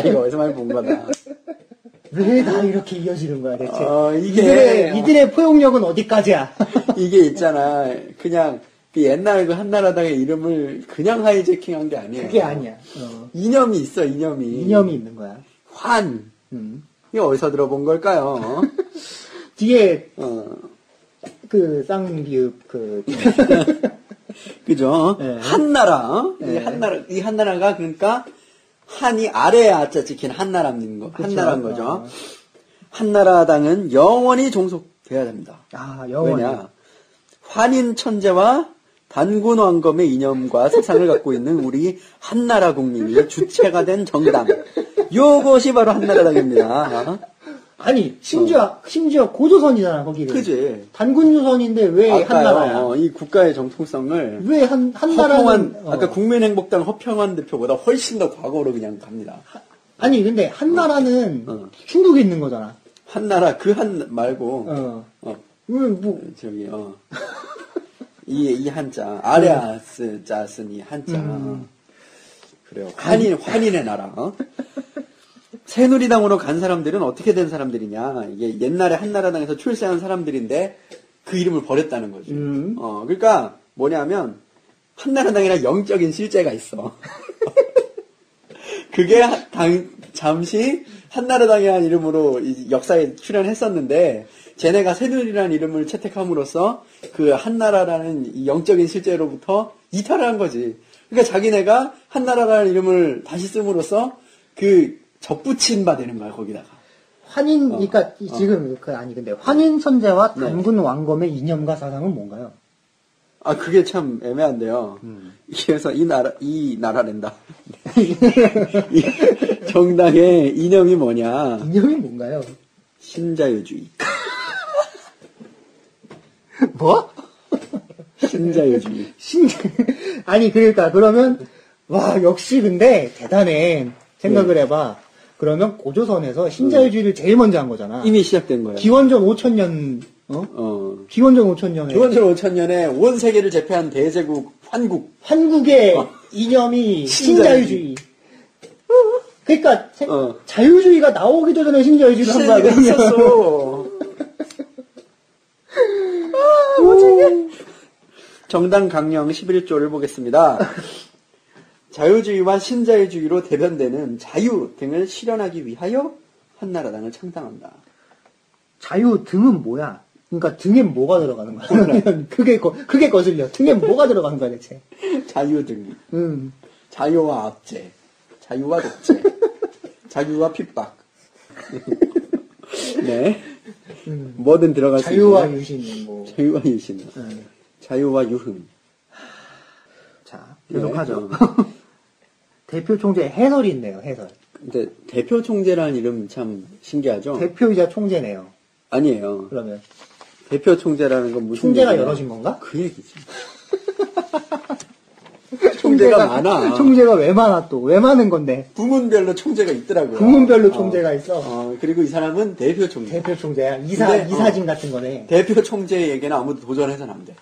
이거 어디서 많이 본 거다. 왜 다 이렇게 이어지는 거야, 대체? 이들의 포용력은 어디까지야? 이게 있잖아. 그냥 그 옛날 그 한나라당의 이름을 그냥 하이제킹한 게 아니에요. 그게 아니야. 이념이 있어, 이념이. 이념이 있는 거야. 환. 이거 어디서 들어본 걸까요? 뒤에, 쌍비읍, 그죠? 네. 한나라. 네. 이 한나라가 그러니까 한이 아래에 아자 찍힌 한나라인 거, 그쵸? 한나라인 거죠. 한나라당은 영원히 종속돼야 됩니다. 영원히. 왜냐? 환인 천재와 단군 왕검의 이념과 세상을 갖고 있는 우리 한나라 국민이 주체가 된 정당. 요것이 바로 한나라당입니다. 아니, 심지어 고조선이잖아, 거기는. 그지? 단군조선인데 왜 한나라야? 이 국가의 정통성을. 왜 한나라는. 아까 국민행복당 허평환 대표보다 훨씬 더 과거로 그냥 갑니다. 아니, 근데 한나라는 중국에 있는 거잖아. 한나라, 말고. 이 한자. 아레아스 자쓴 이 한자. 그래요. 환인의 나라. 새누리당으로 간 사람들은 어떻게 된 사람들이냐. 이게 옛날에 한나라당에서 출세한 사람들인데 그 이름을 버렸다는 거죠. 그러니까 뭐냐면 한나라당이랑 영적인 실제가 있어. 그게 잠시 한나라당이라는 이름으로 역사에 출연했었는데 쟤네가 새누리라는 이름을 채택함으로써 그 한나라라는 이 영적인 실제로부터 이탈을 한 거지. 그러니까 자기네가 한나라라는 이름을 다시 씀으로써 그 접붙인 바 되는 거야, 거기다가. 그러니까 지금 근데 환인선제와 네. 단군 왕검의 이념과 사상은 뭔가요? 아, 그게 참 애매한데요. 그래서 이 나라랜다. 이 정당의 이념이 뭐냐. 이념이 뭔가요? 신자유주의. 뭐? 신자유주의. 아니, 그러니까, 그러면, 와, 역시 근데 대단해. 생각을 해봐. 그러면 고조선에서 신자유주의를 제일 먼저 한 거잖아. 이미 시작된 거예요. 기원전 5천년, 기원전 5천년에. 기원전 5천년에 온 세계를 제패한 대제국 환국. 한국의 이념이 신자유주의. 그러니까 어. 자유주의가 나오기도 전에 신자유주의를 한 거야. 그러면. 있었어. 정당 강령 11조를 보겠습니다. 자유주의와 신자유주의로 대변되는 자유 등을 실현하기 위하여 한나라당을 창당한다. 자유 등은 뭐야? 그러니까 등엔 뭐가 들어가는 거야? 크게 거슬려. 등엔 뭐가 들어가는 거야, 대체? 자유 등. 자유와 압제. 자유와 독재. 자유와 핍박. 네. 뭐든 들어갈 수 있는. 자유와 유신, 뭐. 자유와 유신. 자유와 유흥. 자, 계속하죠. 대표 총재 해설이 있네요, 해설. 근데 대표 총재라는 이름 참 신기하죠? 대표이자 총재네요. 아니에요. 그러면. 대표 총재라는 건 무슨 총재가 얘기냐? 여럿인 건가? 그 얘기지. 총재가 많아. 총재가 왜 많아 또? 왜 많은 건데? 부문별로 총재가 있더라고요. 부문별로 총재가 있어. 그리고 이 사람은 대표 총재. 대표 총재야. 근데, 이사진 같은 거네. 대표 총재에게는 아무도 도전해서는 안 돼.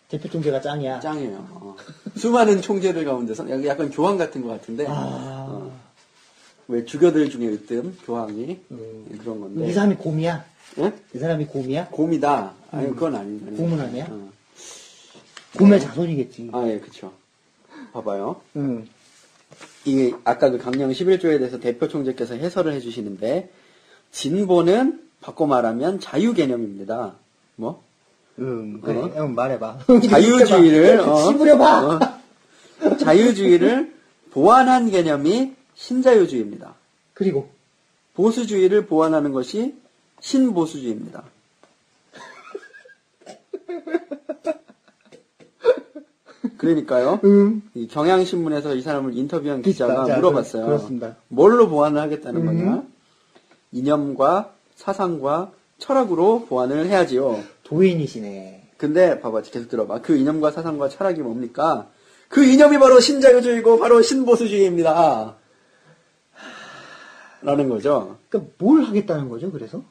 대표 총재가 짱이야. 짱이에요. 수많은 총재들 가운데서 약간 교황 같은 것 같은데. 왜 주교들 중에 으뜸 교황이 그런 건데. 이 사람이 곰이야? 예? 이 사람이 곰이야? 곰이다. 아니 그건 아니에요. 곰은 아니야? 곰의 자손이겠지. 아, 예, 그쵸. 봐봐요. 응. 이게 아까 그 강령 11조에 대해서 대표 총재께서 해설을 해주시는데 진보는 바꿔 말하면 자유 개념입니다. 뭐? 그래. 말해봐. 자유주의를 씹으려봐. 자유주의를 보완한 개념이 신자유주의입니다. 그리고 보수주의를 보완하는 것이 신보수주의입니다. 그러니까요. 이 경향신문에서 이 사람을 인터뷰한 기자가 물어봤어요. 그렇습니다. 뭘로 보완을 하겠다는 거냐? 이념과 사상과 철학으로 보완을 해야지요. 도인이시네. 근데 봐봐, 계속 들어봐. 그 이념과 사상과 철학이 뭡니까? 그 이념이 바로 신자유주의고 바로 신보수주의입니다. 라는 거죠. 그러니까 뭘 하겠다는 거죠, 그래서?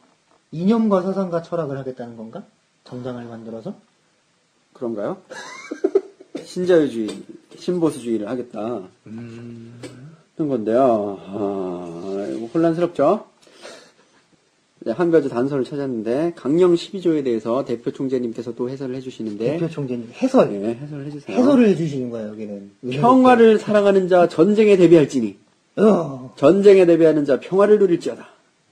이념과 사상과 철학을 하겠다는 건가? 정당을 만들어서? 그런가요? 신자유주의, 신보수주의를 하겠다. 그런 건데요. 이거 혼란스럽죠? 네, 한 가지 단서를 찾았는데, 강령 12조에 대해서 대표 총재님께서 또 해설을 해주시는데, 대표 총재님, 해설. 네, 해설을 해주세요. 해설을 해주시는 거예요, 여기는. 평화를 사랑하는 자 전쟁에 대비할지니, 전쟁에 대비하는 자 평화를 누릴지어다.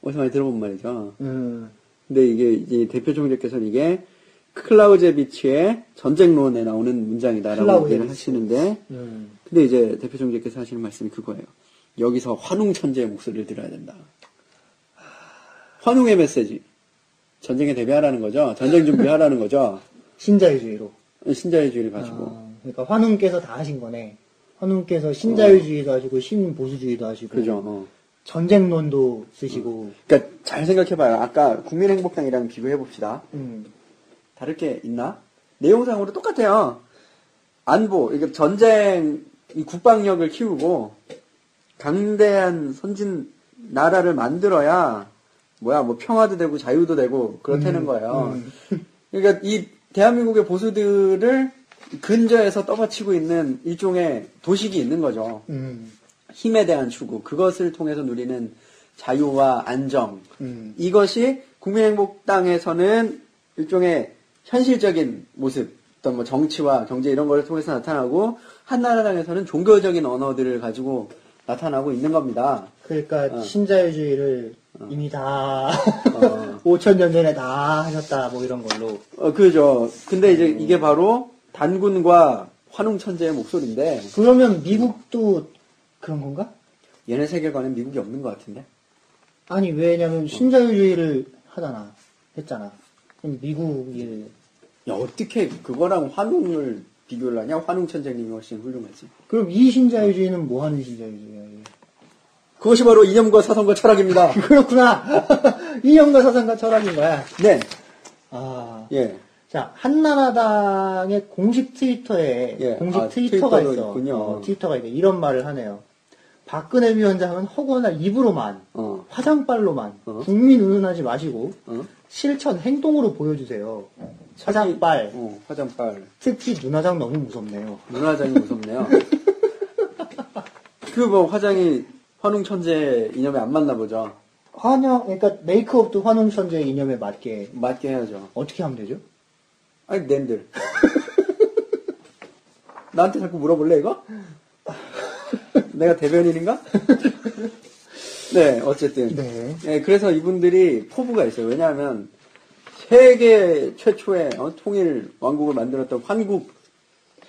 어디서 많이 들어본 말이죠. 근데 이게 이제 대표 총재께서는 이게 클라우제비치의 전쟁론에 나오는 문장이다라고 얘기를 하시는데, 근데 이제 대표 총재께서 하시는 말씀이 그거예요. 여기서 환웅천재의 목소리를 들어야 된다. 환웅의 메시지. 전쟁에 대비하라는 거죠. 전쟁 준비하라는 거죠. 신자유주의로. 신자유주의를 가지고. 그러니까 환웅께서 다 하신 거네. 환웅께서 신자유주의도 하시고 신보수주의도 하시고. 그죠. 전쟁론도 쓰시고. 그러니까 잘 생각해봐요. 아까 국민행복당이랑 비교해봅시다. 다를 게 있나? 내용상으로 똑같아요. 안보, 그러니까 전쟁, 이 국방력을 키우고 강대한 선진 나라를 만들어야 뭐 평화도 되고 자유도 되고 그렇다는 거예요. 그러니까 이 대한민국의 보수들을 근저에서 떠받치고 있는 일종의 도식이 있는 거죠. 힘에 대한 추구, 그것을 통해서 누리는 자유와 안정. 이것이 국민행복당에서는 일종의 현실적인 모습, 어떤 뭐 정치와 경제 이런 걸 통해서 나타나고, 한나라당에서는 종교적인 언어들을 가지고 나타나고 있는 겁니다. 그러니까 신자유주의를 이미 다 5,000년 전에 다 하셨다 뭐 이런 걸로. 그죠. 근데 이제 이게 바로 단군과 환웅천재의 목소리인데 그러면 미국도 그런 건가? 얘네 세계관엔 미국이 없는 것 같은데. 아니 왜냐면 신자유주의를 했잖아. 그럼 미국이 야, 어떻게 그거랑 환웅을 비교를 하냐? 환웅천재님이 훨씬 훌륭하지. 그럼 이 신자유주의는 뭐 하는 신자유주의야? 이게? 그것이 바로 이념과 사상과 철학입니다. 그렇구나. 이념과 사상과 철학인 거야. 네. 아. 예. 자, 한나라당의 공식 트위터에 예. 공식 트위터가 트위터도 있어. 있군요. 트위터가 있네. 이런 말을 하네요. 박근혜 위원장은 허구나 입으로만, 화장빨로만 국민 운운하지 마시고 실천 행동으로 보여주세요. 화장빨. 화장빨. 특히 눈화장 너무 무섭네요. 눈화장이 무섭네요. 그 뭐 화장이 환웅천재 이념에 안 맞나 보죠. 그러니까 메이크업도 환웅천재 이념에 맞게 해야죠. 어떻게 하면 되죠? 아니, 낸들. 나한테 자꾸 물어볼래, 이거? 내가 대변인인가? 네, 어쨌든. 네. 네, 그래서 이분들이 포부가 있어요. 왜냐하면, 세계 최초의 통일 왕국을 만들었던 환국을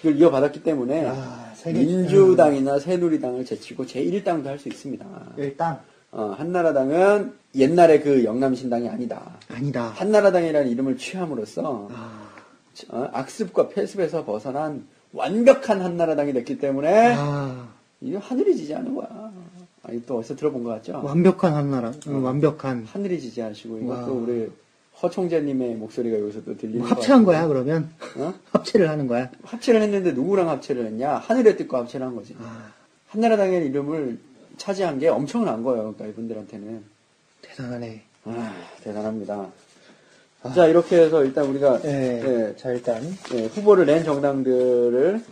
이어받았기 때문에, 민주당이나 새누리당을 제치고 제1당도 할 수 있습니다. 1당? 한나라당은 옛날에 그 영남신당이 아니다. 아니다. 한나라당이라는 이름을 취함으로써, 악습과 폐습에서 벗어난 완벽한 한나라당이 됐기 때문에 이게 하늘이 지지하는 거야. 아니 또 어디서 들어본 것 같죠? 완벽한 한나라. 완벽한. 하늘이 지지하시고 이것도 우리 허총재님의 목소리가 여기서 또 들리는 거 합체한 거야 그러면? 합체를 하는 거야? 합체를 했는데 누구랑 합체를 했냐? 하늘의 뜻과 합체를 한 거지. 한나라당의 이름을 차지한 게 엄청난 거예요. 그러니까 이분들한테는. 대단하네. 대단합니다. 자, 이렇게 해서 일단 우리가 자 일단 후보를 낸 정당들을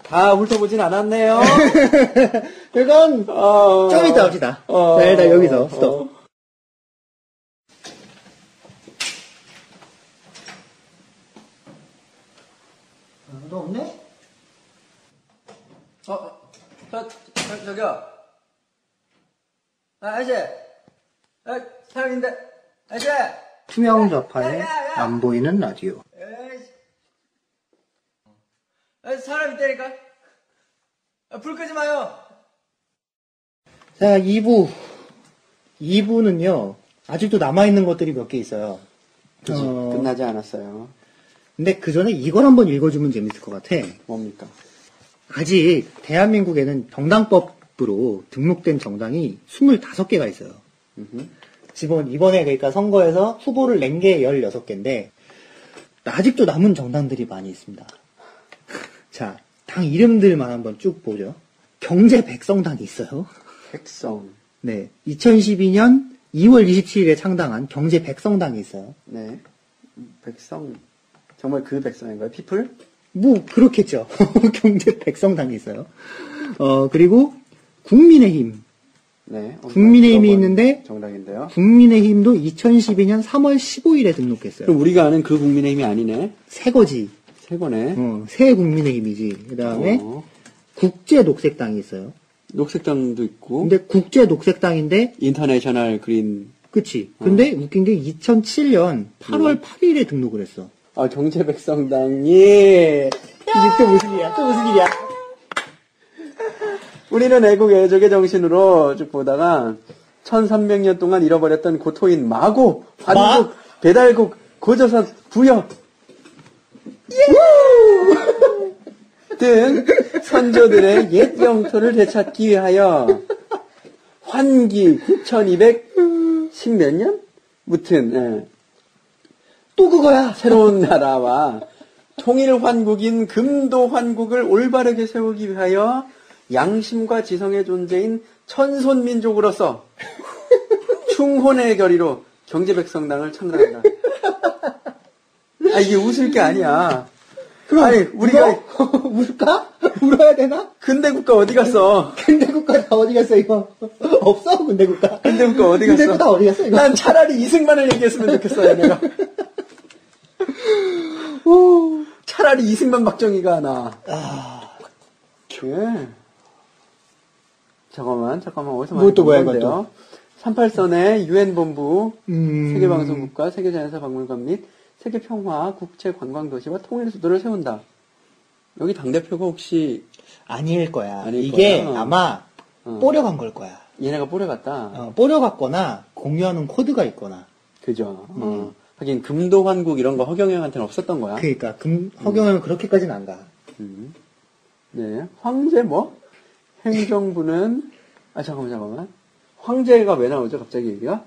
다 훑어보진 않았네요. 그건 좀 이따 합시다. 자, 일단 여기서 스톱. 아무도 없네? 저기요. 아저씨. 사람인데. 아저씨. 투명 좌판에 안 보이는 라디오. 사람 있다니까. 불 끄지 마요. 자, 2부는요, 아직도 남아있는 것들이 몇 개 있어요. 끝나지 않았어요. 근데 그 전에 이걸 한번 읽어주면 재밌을 것 같아. 뭡니까? 아직 대한민국에는 정당법으로 등록된 정당이 25개가 있어요. 이번에 그러니까 선거에서 후보를 낸 게 16개인데, 아직도 남은 정당들이 많이 있습니다. 자, 당 이름들만 한번 쭉 보죠. 경제백성당이 있어요. 백성. 네. 2012년 2월 27일에 창당한 경제백성당이 있어요. 네. 백성. 정말 그 백성인가요? 피플? 뭐, 그렇겠죠. 경제백성당이 있어요. 그리고 국민의힘. 네. 국민의힘이 있는데, 정당인데요. 국민의힘도 2012년 3월 15일에 등록했어요. 그럼 우리가 아는 그 국민의힘이 아니네? 새 거지. 새 거네. 새 국민의힘이지. 그 다음에, 국제녹색당이 있어요. 녹색당도 있고. 근데 국제녹색당인데, 인터내셔널 그린. 그치. 근데 웃긴 게 2007년 8월 8일에 등록을 했어. 경제백성당이. 이제 또 무슨 일이야? 또 무슨 일이야? 우리는 애국 애족의 정신으로 쭉 보다가 1300년 동안 잃어버렸던 고토인 마고, 한국, 배달국, 고조선, 부여 등 선조들의 옛 영토를 되찾기 위하여 환기 9210 몇 년? 무튼 또 그거야! 새로운 나라와 통일 환국인 금도 환국을 올바르게 세우기 위하여 양심과 지성의 존재인 천손민족으로서 충혼의 결의로 경제백성당을 창당한다. 이게 웃을 게 아니야. 그럼 아니, 우리가 울까? 울어야 되나? 근대국가 어디 갔어? 근대국가 다 어디 갔어, 이거? 없어, 근대국가. 근대국가 어디 갔어? 근대국가 다 어디 갔어, 이거? 난 차라리 이승만을 얘기했으면 좋겠어요, 내가. 차라리 이승만 박정희가 나. 잠깐만, 어디서 많이 뭐 또 뭐야, 본 건데요? 38선에 유엔본부, 음. 세계방송국과 세계자연사박물관 및 세계평화 국제관광도시와 통일수도를 세운다. 여기 당대표가 혹시 아닐 거야. 아닐 이게 거야. 아마 뽀려간 걸 거야. 얘네가 뿌려갔다. 뽀려갔거나 공유하는 코드가 있거나. 그죠. 하긴 금도환국 이런 거 허경영한테는 없었던 거야. 그러니까 허경영은 그렇게까지는 안 가. 네. 황제 뭐? 행정부는 잠깐만. 황제가 왜 나오죠? 갑자기 얘기가?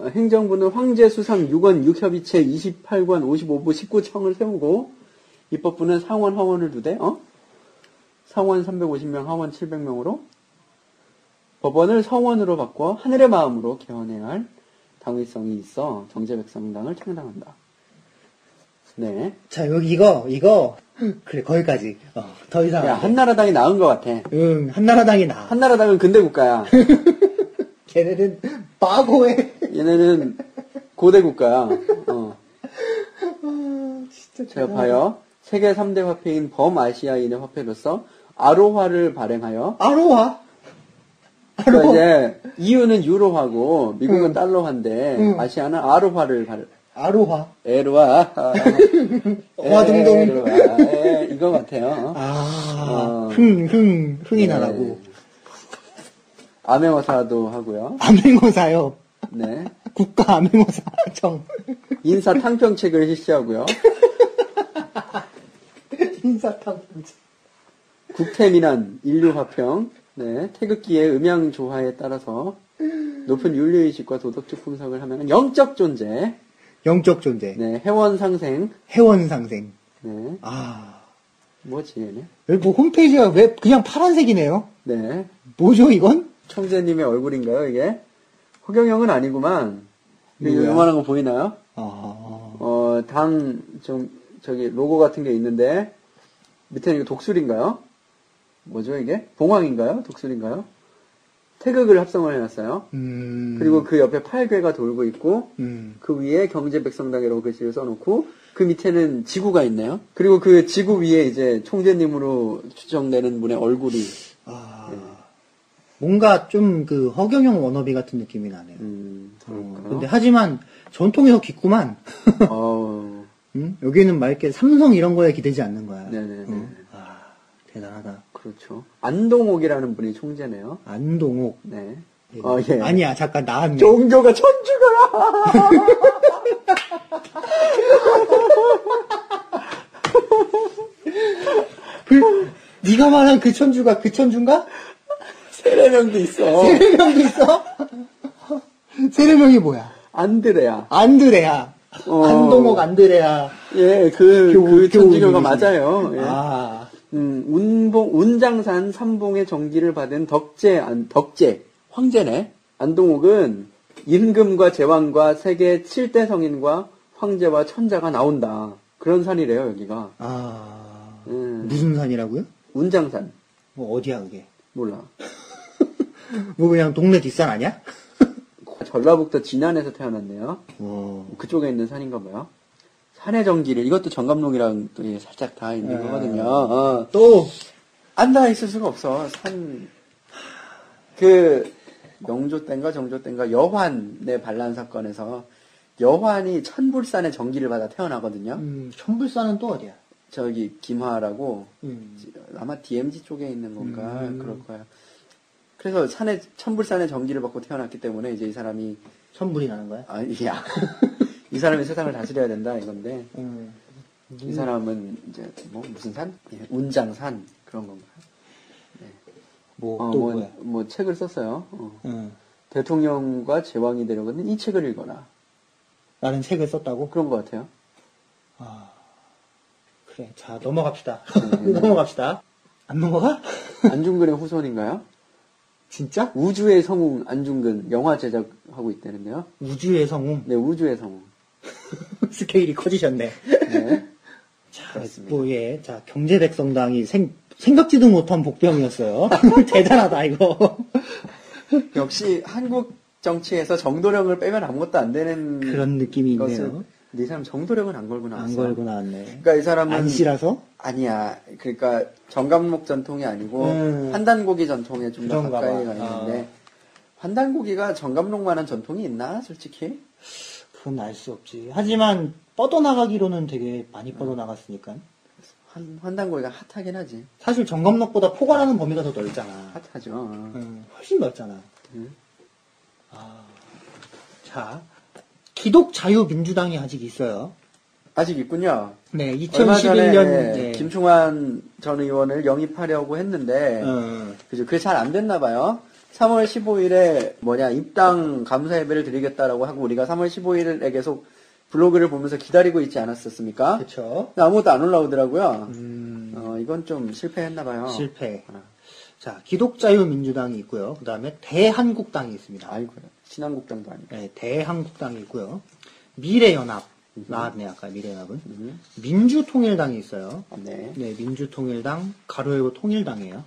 행정부는 황제 수상 6원 6협의체 28관 55부 19청을 세우고 입법부는 상원 하원을 두되 상원 350명 하원 700명으로 법원을 성원으로 바꿔 하늘의 마음으로 개헌해야 할 당위성이 있어 경제백성당을 창당한다. 네. 자, 여기 이거 그래 거기까지. 더 이상. 야, 한나라당이 나은 것 같아. 응, 한나라당이 나. 한나라당은 근대 국가야. 걔네는 바보해. 얘네는 고대 국가야. 진짜 제가 봐요. 세계 3대 화폐인 범아시아인의 화폐로서 아로화를 발행하여 아로하. 그러니까 이제 EU는 유로화고 미국은 달러화인데 아시아는 아로화를 아로하. 에로화. 화둥둥. 에로화. 이거 같아요. 흥이 네. 나라고. 암행어사도 하고요. 암행어사요. 네. 국가 암행어사청. 인사 탕평책을 실시하고요. 인사탕평책. 국태민안, 인류화평, 네. 태극기의 음양 조화에 따라서 높은 윤리의식과 도덕적 품성을 하면 영적 존재, 영적 존재. 네. 회원상생, 회원상생. 네. 뭐지, 얘네? 여기 뭐 홈페이지가 왜 그냥 파란색이네요? 네. 뭐죠, 이건? 청재님의 얼굴인가요, 이게? 허경영은 아니구만. 누구야? 요만한 거 보이나요? 저기 로고 같은 게 있는데, 밑에는 이거 독수리인가요? 뭐죠, 이게? 봉황인가요? 독수리인가요? 태극을 합성을 해놨어요. 그리고 그 옆에 8괴가 돌고 있고, 그 위에 경제백성당이라고 글씨를 써놓고, 그 밑에는 지구가 있네요. 그리고 그 지구 위에 이제 총재님으로 추정되는 분의 얼굴이. 뭔가 좀 그 허경영 워너비 같은 느낌이 나네요. 그럴까요? 근데 하지만 전통에서 깊구만. 여기는 막 이렇게 삼성 이런 거에 기대지 않는 거야. 네네네. 대단하다. 그렇죠. 안동옥이라는 분이 총재네요. 안동옥. 네. 예. 예. 아니야, 잠깐 나왔네. 종교가 천주교야! 네가 말한 그 천주가 그 천주인가? 세례명도 있어. 세례명도 있어? 세례명이 뭐야? 안드레야. 안드레아. 안동옥 안드레아. 예, 그 천주교가 교우님이시네. 맞아요. 예. 운장산 삼봉의 정기를 받은 덕제, 황제네. 안동옥은 임금과 제왕과 세계 7대 성인과 황제와 천자가 나온다. 그런 산이래요, 여기가. 무슨 산이라고요? 운장산. 뭐 어디야 그게? 몰라. 뭐 그냥 동네 뒷산 아니야? 전라북도 진안에서 태어났네요. 오. 그쪽에 있는 산인가 봐요. 산의 정기를, 이것도 정감록이랑 또 살짝 다 있는 거거든요. 또 안 닿아 있을 수가 없어. 명조 땐가 정조 땐가 여환의 반란 사건에서 여환이 천불산의 정기를 받아 태어나거든요. 천불산은 또 어디야? 저기 김하라고 아마 DMZ 쪽에 있는 건가 그럴 거야. 그래서 천불산의 정기를 받고 태어났기 때문에 이제 이 사람이 천불이 나는 거야? 아니야. 이 사람이 세상을 다스려야 된다 이건데 이 사람은 이제 무슨 산? 예, 운장산 그런 건가요? 뭐야? 책을 썼어요. 대통령과 제왕이 되려거든 이 책을 읽어라. 나는 책을 썼다고? 그런 것 같아요. 그래, 자 넘어갑시다. 넘어갑시다. 안 넘어가? 안중근의 후손인가요? 진짜? 우주의 성웅 안중근 영화 제작하고 있다는데요. 우주의 성웅. 네, 우주의 성웅. 스케일이 커지셨네. 네. 자, 그렇습니다. 자, 경제백성당이 생각지도 못한 복병이었어요. 대단하다, 이거. 역시 한국 정치에서 정도령을 빼면 아무것도 안 되는 그런 느낌이 있네요. 것은 이 사람 정도령은 안 걸고 나왔어. 안 걸고 나왔네. 그러니까 이 사람은 안씨라서? 아니야. 그러니까 정감록 전통이 아니고 한단고기 전통에 좀 더 그런가 가까이 봐. 가 있는데 환단고기가 정감록만한 전통이 있나, 솔직히? 그건 알 수 없지. 하지만 뻗어나가기로는 되게 많이 뻗어나갔으니까. 환단고기가 핫하긴 하지. 사실 정감록보다 포괄하는 범위가 더 넓잖아. 핫하죠. 훨씬 넓잖아. 자, 기독자유민주당이 아직 있어요. 아직 있군요. 네, 얼마 전에 2011년 네. 김충환 전 의원을 영입하려고 했는데 그죠? 그게 잘 안 됐나 봐요. 3월 15일에 입당 감사 예배를 드리겠다라고 하고 우리가 3월 15일에 계속 블로그를 보면서 기다리고 있지 않았었습니까? 그렇죠. 아무것도 안 올라오더라고요. 이건 좀 실패했나 봐요. 실패. 자, 기독자유민주당이 있고요. 그 다음에 대한국당이 있습니다. 아이고요. 신한국당도 아니고. 네, 대한국당이 있고요. 미래연합. 나왔네, 아까 미래연합은. 민주통일당이 있어요. 네. 네, 민주통일당, 가로 열고 통일당이에요.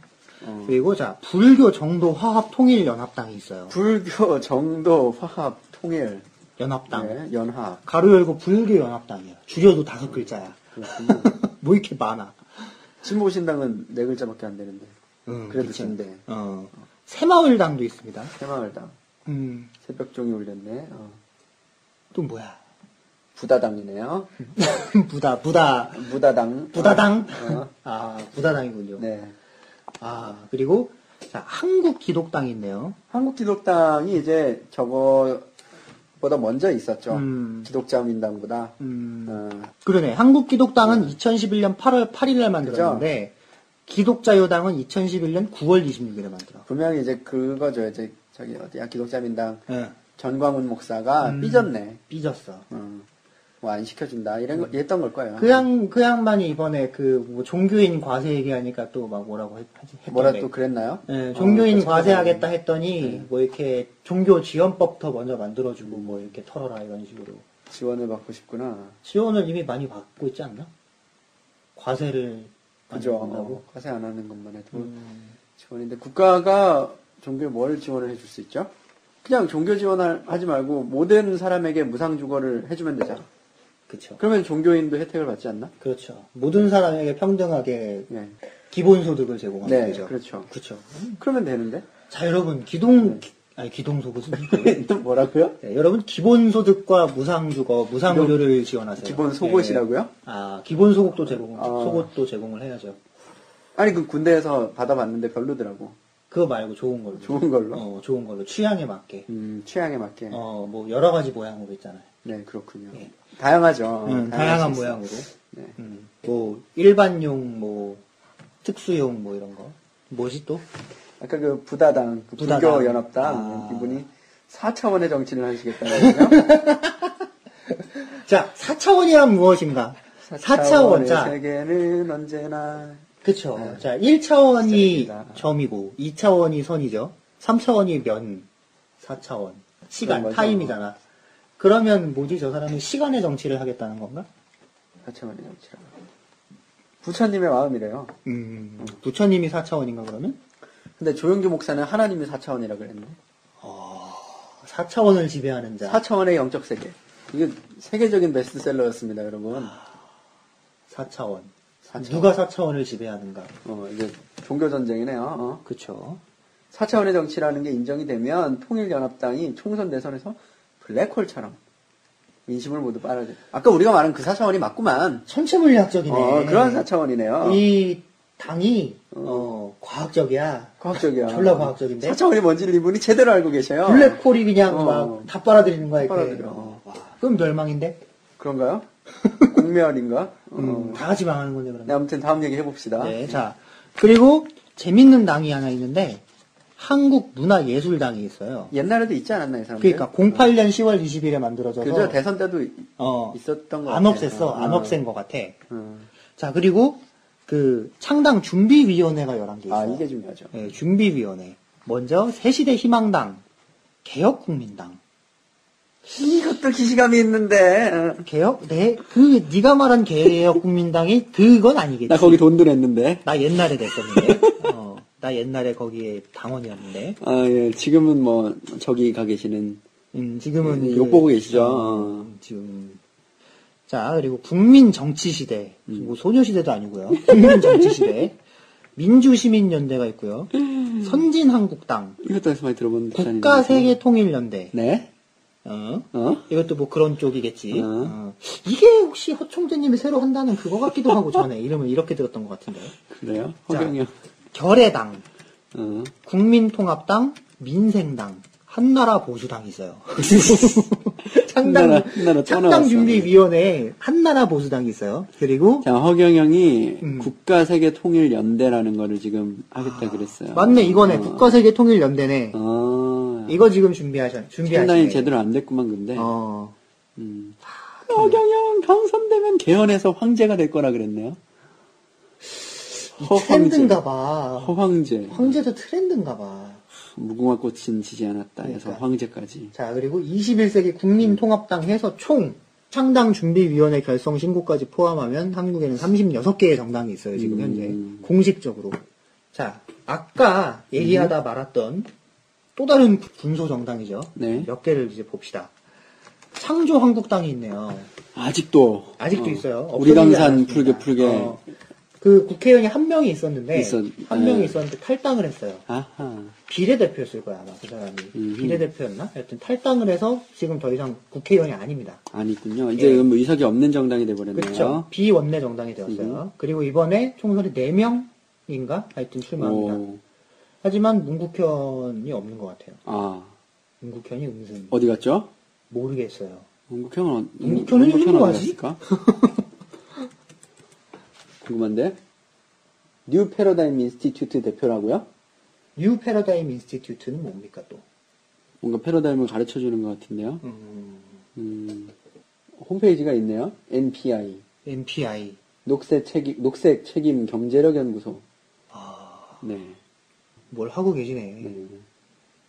그리고 자, 불교 정도 화합 통일연합당이 있어요. 불교 정도 화합 통일. 연합당. 네, 연합. 가로 열고 불교 연합당이야. 줄여도 5글자야. 뭐 이렇게 많아. 진보신당은 4글자밖에 안 되는데. 그래도 그쵸. 진대. 새마을당도 있습니다. 새마을당. 새벽종이 울렸네. 또 뭐야? 부다당이네요. 부다당. 부다당이군요. 네. 그리고, 자, 한국기독당이 있네요. 한국기독당이 이제 저거보다 먼저 있었죠. 기독자민당보다. 그러네. 한국기독당은 2011년 8월 8일날 만들었는데, 기독자유당은 2011년 9월 26일에 만들어. 분명히 이제 그거죠. 이제 저기 어디야? 기독자민당. 네. 전광훈 목사가 삐졌네. 삐졌어. 뭐 안 시켜준다. 이랬던 걸 거예요. 그 양반이 이번에 뭐 종교인 과세 얘기하니까 또 막 뭐라고 했던데. 뭐라 또 그랬나요? 네, 종교인 과세하겠다 했더니, 뭐 이렇게 종교 지원법부터 먼저 만들어주고, 뭐 이렇게 털어라, 이런 식으로. 지원을 받고 싶구나. 지원을 이미 많이 받고 있지 않나? 과세를. 그죠. 과세 안 하는 것만 해도 지원인데, 국가가 종교에 뭘 지원을 해줄 수 있죠? 그냥 종교 지원을 하지 말고 모든 사람에게 무상주거를 해주면 되잖아. 그렇죠. 그러면 종교인도 혜택을 받지 않나? 그렇죠. 모든 사람에게 평등하게 네. 기본소득을 제공하는 네, 거죠. 그렇죠. 그렇죠. 그러면 되는데? 자, 여러분, 기동소득은 또 뭐라고요? 네, 여러분, 기본소득과 무상주거, 무상의료를 지원하세요. 기본 속옷이라고요? 네. 기본소득도 속옷도 제공을 해야죠. 아니, 그 군대에서 받아봤는데 별로더라고. 그거 말고 좋은 걸로. 좋은 걸로? 좋은 걸로. 취향에 맞게. 취향에 맞게. 뭐, 여러 가지 모양으로 있잖아요. 네, 그렇군요. 네. 다양하죠. 다양한 모양으로. 네. 뭐, 일반용, 뭐, 특수용, 뭐, 이런 거. 뭐지 또? 아까 그 부다당, 그 부다당. 불교연합당, 이분이 4차원의 정치를 하시겠다는 거죠? 자, 4차원이란 무엇인가? 4차원. 자, 세계는 언제나. 그쵸. 네. 자, 1차원이 세계다. 점이고, 2차원이 선이죠. 3차원이 면, 4차원. 시간, 거죠. 타임이잖아. 그러면 뭐지? 저 사람은 시간의 정치를 하겠다는 건가? 4차원의 정치라고. 부처님의 마음이래요. 부처님이 4차원인가 그러면? 근데 조영규 목사는 하나님이 4차원이라 그랬는데. 4차원을 지배하는 자. 4차원의 영적 세계. 이게 세계적인 베스트셀러였습니다, 여러분. 4차원. 4차원. 누가 4차원을 지배하는가? 이제 종교전쟁이네요. 그쵸. 4차원의 정치라는 게 인정이 되면 통일연합당이 총선 대선에서 블랙홀처럼 민심을 모두 빨아줘. 아까 우리가 말한 그 4차원이 맞구만. 천체물리학적이네. 그런 4차원이네요. 이 당이, 과학적이야. 과학적이야. 졸라 과학적인데. 4차원이 뭔지를 이분이 제대로 알고 계셔요. 블랙홀이 그냥 막 다 빨아들이는 거야, 이렇게. 빨아들여. 그럼 멸망인데? 그런가요? 공멸인가? 다 같이 망하는 건데, 네, 그러면. 아무튼 다음 얘기 해봅시다. 네, 자. 그리고 재밌는 당이 하나 있는데, 한국문화예술당이 있어요. 옛날에도 있지 않았나, 이 사람들? 그러니까 08년 10월 20일에 만들어져서 그죠? 대선 때도 있었던 거 같아요. 안 없앴어. 안 없앤 것 같아. 자, 그리고 그 창당 준비위원회가 11개 있어요. 이게 중요하죠. 네, 준비위원회. 먼저 새시대 희망당, 개혁국민당. 이것도 기시감이 있는데. 개혁? 네가 말한 개혁국민당이 그건 아니겠지. 나 거기 돈 들였는데. 나 옛날에 됐었는데. 나 옛날에 거기에 당원이었는데. 예. 지금은 뭐, 저기 가 계시는. 지금은. 욕 보고 계시죠. 지금. 자, 그리고 국민정치시대. 뭐 소녀시대도 아니고요. 국민정치시대. 민주시민연대가 있고요. 선진한국당, 이것도 많이 들어본 듯한 국가세계통일연대. 네. 이것도 뭐 그런 쪽이겠지. 어. 이게 혹시 허총재님이 새로 한다는 그거 같기도 하고 전에 이름을 이렇게 들었던 것 같은데. 그래요? 자, 허경영. 결해당, 어. 국민통합당, 민생당, 한나라 보수당이 있어요. 한나라 또 창당 나왔어. 준비위원회에 한나라 보수당이 있어요. 그리고 자, 허경영이 국가세계통일연대라는 거를 지금 하겠다 그랬어요. 맞네, 이거네. 국가세계통일연대네. 이거 지금 준비하시네. 상당히 제대로 안 됐구만, 근데. 허경영 당선되면 개헌해서 황제가 될 거라 그랬네요. 트렌드인가 봐. 허황제. 황제도 트렌드인가 봐. 무궁화 꽃은 지지 않았다 해서 그러니까. 황제까지. 자, 그리고 21세기 국민통합당 해서 총 창당 준비위원회 결성 신고까지 포함하면 한국에는 36개의 정당이 있어요, 지금 현재. 공식적으로. 자, 아까 얘기하다 말았던 또 다른 군소 정당이죠. 네. 몇 개를 이제 봅시다. 창조한국당이 있네요. 아직도 있어요. 우리 당산 없어지지 풀게 않았습니다. 그 국회의원이 한 명이 있었는데 한 명이 네. 있었는데 탈당을 했어요. 아하. 비례대표였을 거야 아마 그 사람이. 비례대표였나? 하여튼 탈당을 해서 지금 더 이상 국회의원이 아닙니다. 아니군요. 이제 뭐 의석이 없는 정당이 돼버렸네요. 그렇죠. 비원내 정당이 되었어요. 그리고 이번에 총선에 4명인가? 하여튼 출마합니다. 오. 하지만 문국현이 없는 것 같아요. 아. 문국현이 은근 어디 갔죠? 모르겠어요. 문국현은 문국현은 뭐 하지? 어디 갔을까? 궁금한데? 뉴 패러다임 인스티튜트 대표라고요? 뉴 패러다임 인스티튜트는 뭡니까 또? 뭔가 패러다임을 가르쳐 주는 것 같은데요. 홈페이지가 있네요. NPI. NPI. 녹색 책임 경제력 연구소. 네. 뭘 하고 계시네. 네.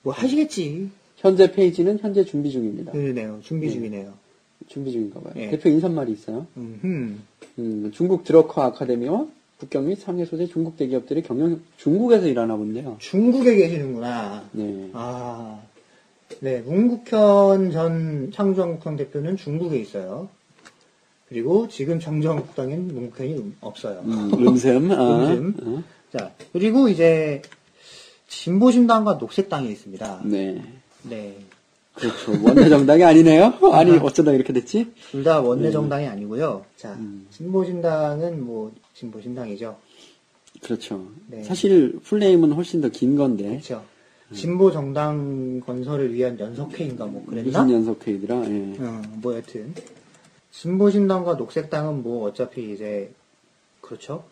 뭐 하시겠지. 현재 페이지는 현재 준비 중입니다. 그러네요. 준비 중이네요. 준비 중인가 봐요. 네. 대표 인사말이 있어요. 중국 드러커 아카데미와 북경 및 상해 소재 중국 대기업들의 중국에서 일하나 본데요. 중국에 계시는구나. 네. 네, 문국현 전 창조한국당 대표는 중국에 있어요. 그리고 지금 창조한국당엔 문국현이 없어요. 음셈. 음셈. 자, 그리고 이제 진보신당과 녹색당이 있습니다. 네. 네. 그렇죠. 원내 정당이 아니네요. 아니 어쩌다 이렇게 됐지? 둘 다 원내 정당이 아니고요. 자, 진보신당은 뭐 진보신당이죠. 그렇죠. 네. 사실 풀네임은 훨씬 더 긴 건데. 그렇죠. 진보정당 건설을 위한 연석회인가 뭐 그랬나? 무슨 연석회의더라. 예. 뭐 여튼 진보신당과 녹색당은 뭐 어차피 이제 그렇죠.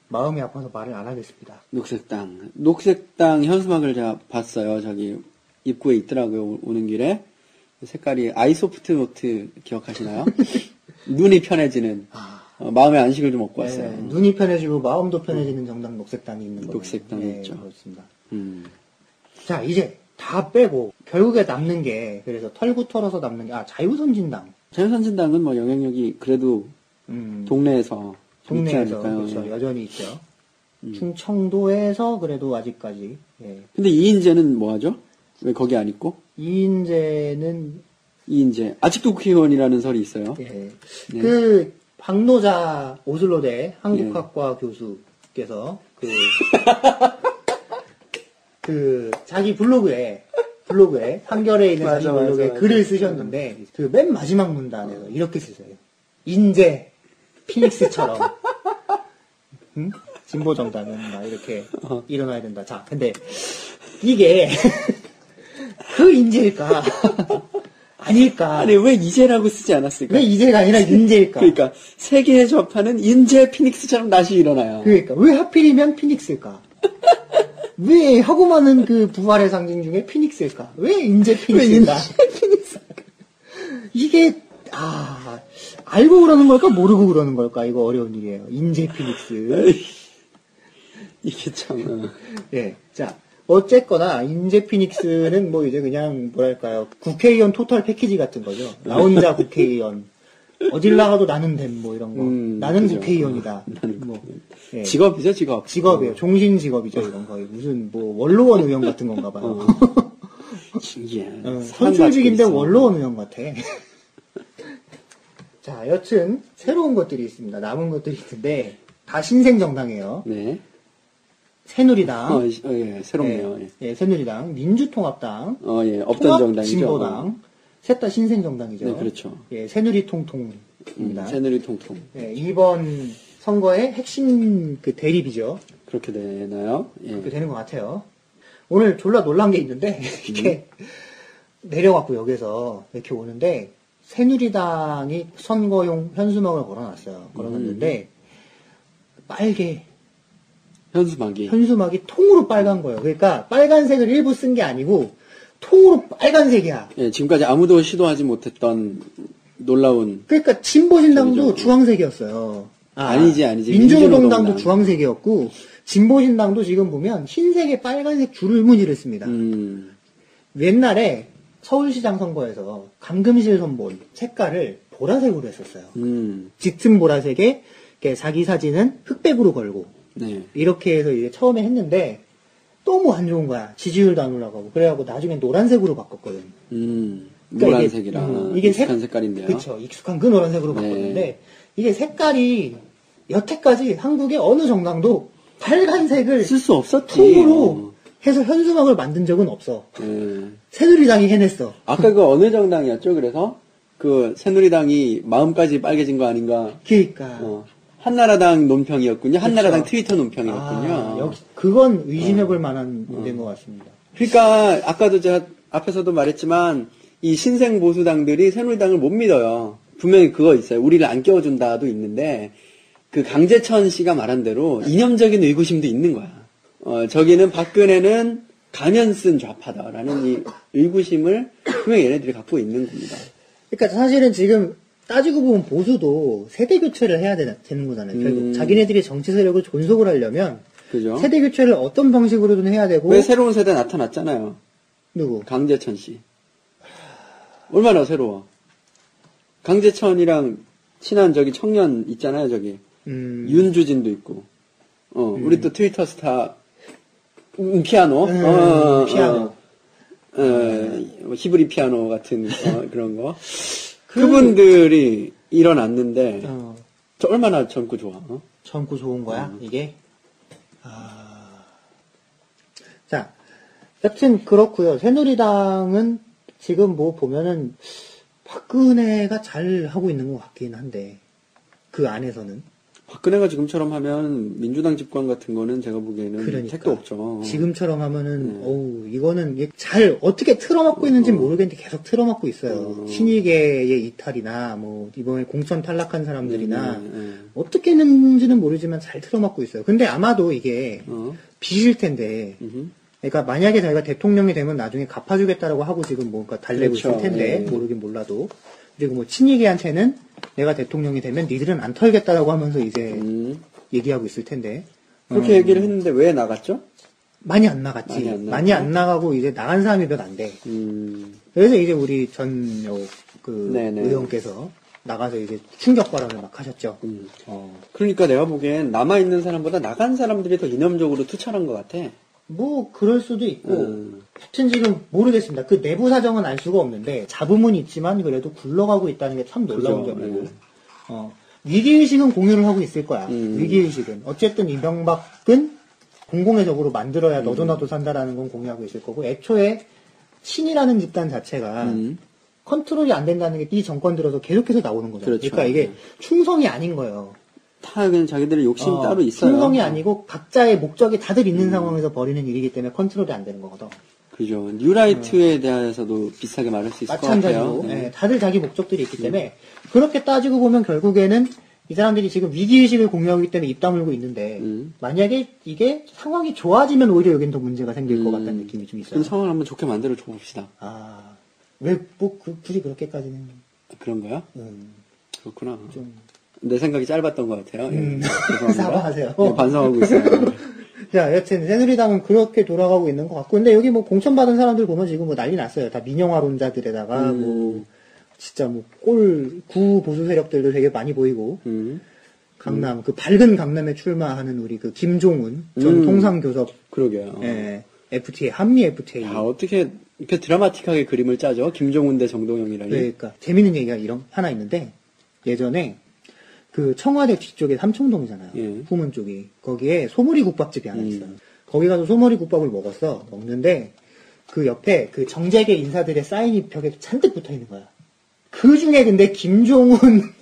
마음이 아파서 말을 안 하겠습니다. 녹색당 현수막을 제가 봤어요. 저기 입구에 있더라고요. 오는 길에. 색깔이 아이소프트 노트 기억하시나요? 눈이 편해지는 마음의 안식을 좀 얻고 왔어요. 네, 눈이 편해지고 마음도 편해지는 정당 녹색당이 있는 거예요. 녹색당이 네, 있죠. 그렇습니다. 자, 이제 다 빼고 결국에 남는 게 그래서 털고 털어서 남는 게 자유선진당. 자유선진당은 뭐 영향력이 그래도 동네에서 있지 않을까요? 그렇죠. 여전히 있죠. 충청도에서 그래도 아직까지. 예. 근데 이인재는 뭐 하죠? 왜 거기 안 있고? 이인재 아직도 국회의원이라는 설이 있어요. 예. 네. 그 박노자 오슬로대 한국학과 교수께서 그 자기 블로그에 한겨레에 있는 자기 블로그에 글을 쓰셨는데 그 맨 마지막 문단에서 이렇게 쓰세요. 인재 피닉스처럼 진보 정당은 막 이렇게 일어나야 된다. 자, 근데 이게 그 인재일까? 아닐까? 아니, 왜 이재라고 쓰지 않았을까? 왜 이재가 아니라 인재일까? 그러니까, 세계의 좌파는 인재 피닉스처럼 다시 일어나요. 그러니까, 왜 하필이면 피닉스일까? 왜 하고 많은 그 부활의 상징 중에 피닉스일까? 왜 인재 피닉스일까? 이게, 알고 그러는 걸까? 모르고 그러는 걸까? 이거 어려운 일이에요. 인재 피닉스. 이게 참. 예. 자, 어쨌거나, 인재 피닉스는 뭐 이제 그냥, 뭐랄까요. 국회의원 토탈 패키지 같은 거죠. 나 혼자 국회의원. 어딜 나가도 나는 됨, 뭐 이런 거. 나는 그죠. 국회의원이다. 뭐. 예. 직업이죠, 직업. 직업이에요. 종신 직업이죠, 이런 거의. 무슨, 뭐, 원로원 의원 같은 건가 봐요. 신기해. 선출직인데 원로원 의원 같아. 자, 여튼, 새로운 것들이 있습니다. 남은 것들이 있는데, 다 신생정당이에요. 네. 새누리당, 예, 새롭네요. 예. 새누리당, 민주통합당, 예, 없던 정당이죠. 진보당, 셋 다 신생정당이죠. 네, 그렇죠. 예, 새누리통통입니다. 새누리 통통. 예, 이번 선거의 핵심 그 대립이죠. 그렇게 되나요? 예. 그렇게 되는 것 같아요. 오늘 졸라 놀란 게 있는데, 이게 내려갖고 여기서 이렇게 오는데, 새누리당이 선거용 현수막을 걸어놨어요. 걸어놨는데, 빨개. 현수막이 통으로 빨간 거예요. 그러니까 빨간색을 일부 쓴 게 아니고, 통으로 빨간색이야. 예, 지금까지 아무도 시도하지 못했던 놀라운. 그러니까 진보신당도 저기죠. 주황색이었어요. 아니지. 민주노동당도 주황색이었고, 진보신당도 지금 보면 흰색에 빨간색 줄을 무늬를 씁니다. 옛날에 서울시장 선거에서 감금실 선본 색깔을 보라색으로 했었어요. 짙은 보라색에 이렇게 자기 사진은 흑백으로 걸고 네. 이렇게 해서 이제 처음에 했는데 너무 안 좋은 거야. 지지율도 안 올라가고 그래갖고 나중에 노란색으로 바꿨거든. 노란색이라 이게 익숙한 색깔인데요. 그렇죠. 익숙한 그 노란색으로 네. 바꿨는데 이게 색깔이 여태까지 한국의 어느 정당도 빨간색을 쓸 수 없었지. 통으로 해서 현수막을 만든 적은 없어. 새누리당이 해냈어. 아까 그 어느 정당이었죠? 그래서 그 새누리당이 마음까지 빨개진 거 아닌가? 그러니까. 한나라당 논평이었군요. 한나라당 그쵸. 트위터 논평이었군요. 역시 그건 의심해볼 만한 문제인 것 같습니다. 그러니까 아까도 제가 앞에서도 말했지만 이 신생 보수당들이 새누리당을 못 믿어요. 분명히 그거 있어요. 우리를 안 껴준다도 있는데 그 강제천 씨가 말한 대로 이념적인 의구심도 있는 거야. 저기는 박근혜는 가면 쓴 좌파다라는 이 의구심을 분명히 얘네들이 갖고 있는 겁니다. 그러니까 사실은 지금 따지고 보면 보수도 세대 교체를 해야 되는 거잖아요. 결국 자기네들이 정치 세력을 존속을 하려면 그죠? 세대 교체를 어떤 방식으로든 해야 되고. 왜 새로운 세대 나타났잖아요. 누구? 강제천 씨. 얼마나 새로워. 강제천이랑 친한 저기 청년 있잖아요, 저기. 윤주진도 있고. 우리 또 트위터 스타 피아노. 피아노. 히브리 피아노 같은 그런 거. 그분들이 일어났는데 저 얼마나 젊고 좋아. 젊고 좋은 거야, 이게? 자, 여튼 그렇고요. 새누리당은 지금 뭐 보면은 박근혜가 잘 하고 있는 것 같긴 한데 그 안에서는 박근혜가 지금처럼 하면 민주당 집권 같은 거는 제가 보기에는 그러니까. 택도 없죠. 지금처럼 하면은 어우 이거는 이게 잘 어떻게 틀어막고 있는지 모르겠는데 계속 틀어막고 있어요. 신의계의 이탈이나 뭐 이번에 공천 탈락한 사람들이나 어떻게 했는지는 모르지만 잘 틀어막고 있어요. 근데 아마도 이게 빚일 텐데 그러니까 만약에 자기가 대통령이 되면 나중에 갚아주겠다라고 하고 지금 뭔가 달래고 그렇죠. 있을 텐데 예. 모르긴 몰라도 그리고 뭐 친이계한테는 내가 대통령이 되면 니들은 안 털겠다라고 하면서 이제 얘기하고 있을 텐데 그렇게 얘기를 했는데 왜 나갔죠? 많이 안 나갔지. 많이 안 나가고 이제 나간 사람이 몇 안 돼. 그래서 이제 우리 전역 그 네네. 의원께서 나가서 이제 충격 발언을 막 하셨죠. 그러니까 내가 보기엔 남아있는 사람보다 나간 사람들이 더 이념적으로 투철한 것 같아. 뭐 그럴 수도 있고 하여튼 지금 모르겠습니다. 그 내부 사정은 알 수가 없는데 잡음은 있지만 그래도 굴러가고 있다는 게 참 놀라운 그죠. 점이고 위기의식은 공유를 하고 있을 거야. 위기의식은 어쨌든 이명박은 공공의적으로 만들어야 너도 나도 산다라는 건 공유하고 있을 거고 애초에 친이라는 집단 자체가 컨트롤이 안 된다는 게 이 정권 들어서 계속해서 나오는 거죠. 그렇죠. 그러니까 이게 충성이 아닌 거예요. 다 그냥 자기들의 욕심이 따로 있어요. 충성이 아니고 각자의 목적이 다들 있는 상황에서 벌이는 일이기 때문에 컨트롤이 안 되는 거거든. 그죠. 뉴라이트에 대해서도 비슷하게 말할 수 있을 것 같아요. 마찬가지로 다들 자기 목적들이 있기 때문에 그렇게 따지고 보면 결국에는 이 사람들이 지금 위기의식을 공유하기 때문에 입 다물고 있는데 만약에 이게 상황이 좋아지면 오히려 여긴 더 문제가 생길 것 같다는 느낌이 좀 있어요. 그럼 상황을 한번 좋게 만들어 줘 봅시다. 왜 뭐 굳이 그렇게까지는 그런 거야? 그렇구나. 좀 내 생각이 짧았던 것 같아요. 예. 죄송합니다. 사과하세요. 네, 반성하고 있어요. 자, 여튼 새누리당은 그렇게 돌아가고 있는 것 같고, 근데 여기 뭐 공천 받은 사람들 보면 지금 뭐 난리 났어요. 다 민영화론자들에다가 뭐 진짜 뭐 구 보수 세력들도 되게 많이 보이고, 강남 그 밝은 강남에 출마하는 우리 그 김종훈 전 통상교섭, 그러게요. 예, FTA 한미 FTA. 야, 어떻게 이렇게 드라마틱하게 그림을 짜죠? 김종훈 대 정동영이라니. 그러니까 재밌는 얘기가 이런 하나 있는데 예전에 그 청와대 뒤쪽에 삼청동이잖아요. 예. 후문 쪽이 거기에 소머리 국밥집이 하나 있어요. 거기 가서 소머리 국밥을 먹는데 그 옆에 그 정재계 인사들의 사인이 벽에 잔뜩 붙어 있는 거야. 그 중에 근데 김종훈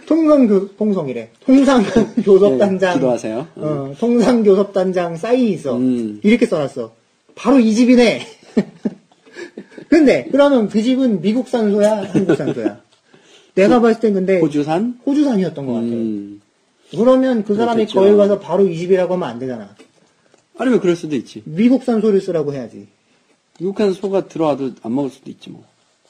통성이래. 통상교섭단장. 네, 기도하세요. 통상교섭단장 사인이 있어. 이렇게 써놨어. 바로 이 집이네. 근데 그러면 그 집은 미국 산소야, 한국 산소야? 내가 봤을 땐 근데 호주산이었던 것 같아. 그러면 그 사람이 그렇겠죠. 거기 가서 바로 이 집이라고 하면 안 되잖아. 아니면 그럴 수도 있지. 미국 산소를 쓰라고 해야지. 미국한 소가 들어와도 안 먹을 수도 있지 뭐.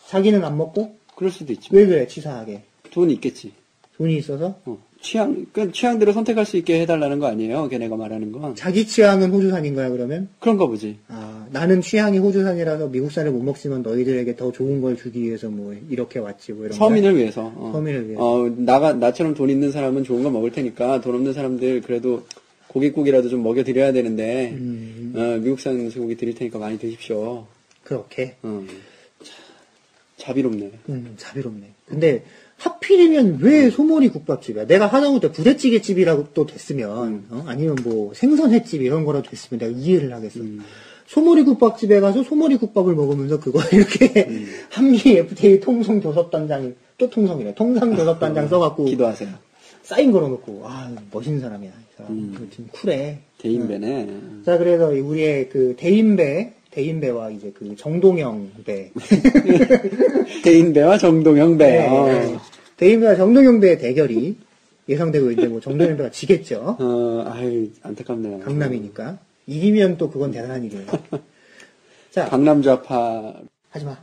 자기는 안 먹고? 그럴 수도 있지. 뭐. 왜 그래, 치사하게? 돈이 있겠지. 돈이 있어서? 취향대로 선택할 수 있게 해달라는 거 아니에요? 걔네가 말하는 건. 자기 취향은 호주산인 거야, 그러면? 그런가 보지. 아, 나는 취향이 호주산이라서 미국산을 못 먹지만 너희들에게 더 좋은 걸 주기 위해서 뭐, 이렇게 왔지, 뭐 이런 서민을 위해서. 서민을 위해서. 나처럼 돈 있는 사람은 좋은 거 먹을 테니까 돈 없는 사람들 그래도 고깃국이라도 좀 먹여드려야 되는데, 미국산 소고기 드릴 테니까 많이 드십시오. 그렇게? 자비롭네. 자비롭네. 근데, 하필이면 왜 소머리 국밥집이야? 내가 하다못해 부대찌개집이라고 또 됐으면, 아니면 뭐 생선횟집 이런 거라도 됐으면 내가 이해를 하겠어. 소머리 국밥집에 가서 소머리 국밥을 먹으면서 그거 이렇게 한미 FTA 통성교섭단장이, 또 통성이네. 통상교섭단장 써갖고. 기도하세요. 사인 걸어놓고, 아, 멋있는 사람이야. 이 사람. 좀 쿨해. 대인배네. 자, 그래서 우리의 그 대인배와 이제 그 정동영 배. 대인배와 정동영 배. 네. 대인배와 정동영 배의 대결이 예상되고 있는데 뭐 정동영 배가 지겠죠. 아유, 안타깝네요. 강남이니까. 이기면 또 그건 대단한 일이에요. 자. 강남 좌파. 하지마.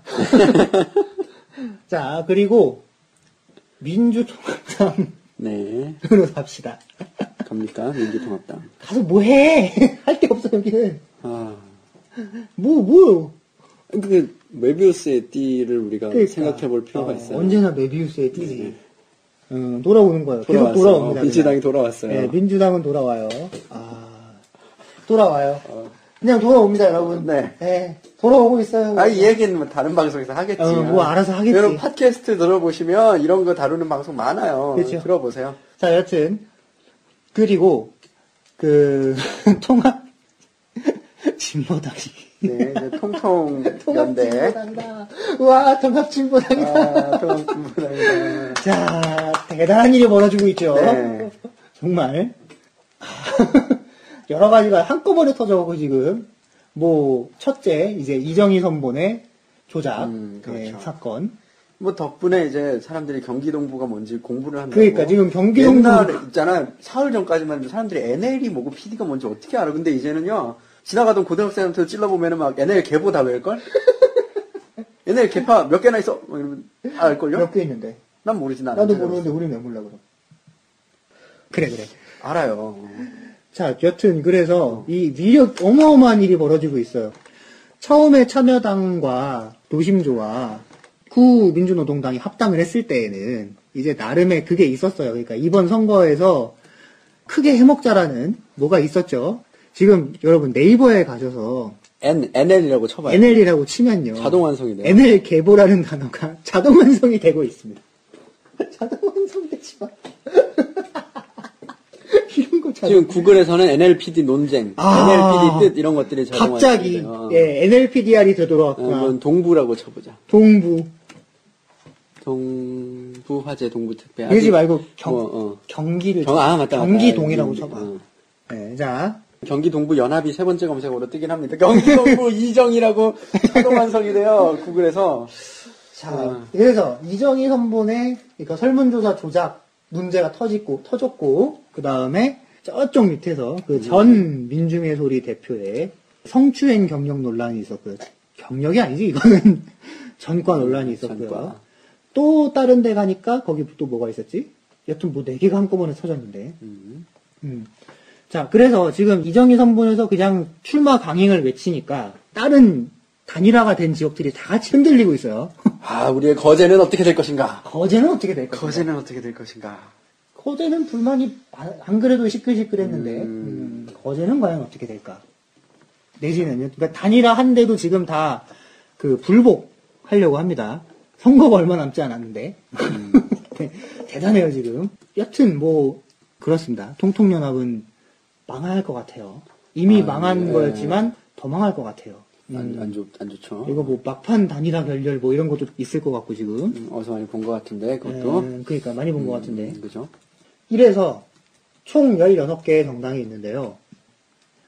자, 그리고 민주통합당으로 네. 갑시다. 갑니까? 민주통합당. 가서 뭐 해? 할 게 없어, 여기는. 뭐. 그, 메비우스의 띠를 우리가 그러니까. 생각해 볼 필요가 있어요. 언제나 메비우스의 띠지. 돌아오는 거예요. 계속 돌아왔어요. 돌아옵니다. 민주당이 돌아왔어요. 네, 민주당은 돌아와요. 돌아와요. 그냥 돌아옵니다, 여러분. 네. 돌아오고 있어요. 이 얘기는 뭐 다른 방송에서 하겠지. 뭐 알아서 하겠지. 여러분 팟캐스트 들어보시면 이런 거 다루는 방송 많아요. 그렇죠. 들어보세요. 자, 여튼. 그리고, 통합, 진보당이. 네, 이제 통통연대. 통합진보당이다. 와, 통합진보당이다. 통합진보당이다. 자, 대단한 일이 벌어지고 있죠. 네. 정말. 여러 가지가 한꺼번에 터져가고 지금. 뭐, 첫째, 이제 이정희 선본의 조작. 그렇죠. 네, 사건. 뭐 덕분에 이제 사람들이 경기동부가 뭔지 공부를 한다고. 그러니까 지금 경기동부. 옛날에 있잖아. 사흘 전까지만 해도 사람들이 NL이 뭐고 PD가 뭔지 어떻게 알아. 근데 이제는요. 지나가던 고등학생한테 찔러보면은 막 NL 개보 다 외울걸? NL 개파 몇 개나 있어? 뭐 이러면 다 알걸요? 몇 개 있는데. 난 모르지, 나는. 나도 모르는데 우린 왜 몰라, 그럼. 그래. 알아요. 자, 여튼, 그래서, 이 위력, 어마어마한 일이 벌어지고 있어요. 처음에 참여당과 노심조와 구민주노동당이 합당을 했을 때에는, 이제 나름의 그게 있었어요. 그러니까 이번 선거에서 크게 해먹자라는 뭐가 있었죠. 지금 여러분 네이버에 가셔서, NL이라고 쳐봐요. NL이라고 치면요. 자동 완성이 돼요. NL 계보라는 단어가 자동 완성이 되고 있습니다. 자동 완성되지 마. 이런 거 지금 구글에서는 NLPD 논쟁, NLPD 뜻 이런 것들이 자동 갑자기 완성돼요. 예, NLPDR이 되돌아왔구나. 한번 동부라고 쳐보자. 동부. 동부 화재 동부 특배. 그러지 말고 경기를 맞다. 경기동이라고 쳐봐. 네, 자. 경기 동부 연합이 세 번째 검색어로 뜨긴 합니다. 경기 동부 이정이라고 자동 완성이 돼요. 구글에서. 자, 그래서 이정희 선본의 그러니까 설문조사 조작 문제가 터졌고 그 다음에 저쪽 밑에서 그 전 민중의 소리 대표의 성추행 경력 논란이 있었고요. 경력이 아니지 이거는 전과 논란이 있었고요. 전과. 또 다른 데 가니까 거기 또 뭐가 있었지? 여튼 뭐 4개가 한꺼번에 터졌는데. 자, 그래서 지금 이정희 선본에서 그냥 출마 강행을 외치니까 다른 단일화가 된 지역들이 다 같이 흔들리고 있어요. 우리의 거제는 어떻게 될 것인가? 거제는 어떻게 될 것인가? 거제는 어떻게 될 것인가? 거제는 불만이 안 그래도 시끌시끌했는데 거제는 과연 어떻게 될까? 내지는요. 그러니까 단일화 한데도 지금 다 그 불복하려고 합니다. 선거가 얼마 남지 않았는데 대단해요 지금. 여튼 뭐 그렇습니다. 통통연합은 망할 것 같아요. 이미 망한 거였지만 더 망할 것 같아요. 안 좋죠. 이거 뭐 막판 단일화 결렬 뭐 이런 것도 있을 것 같고 지금. 어서 많이 본 것 같은데 그것도. 그러니까 많이 본 것 같은데. 그죠? 이래서 총 16개의 정당이 있는데요.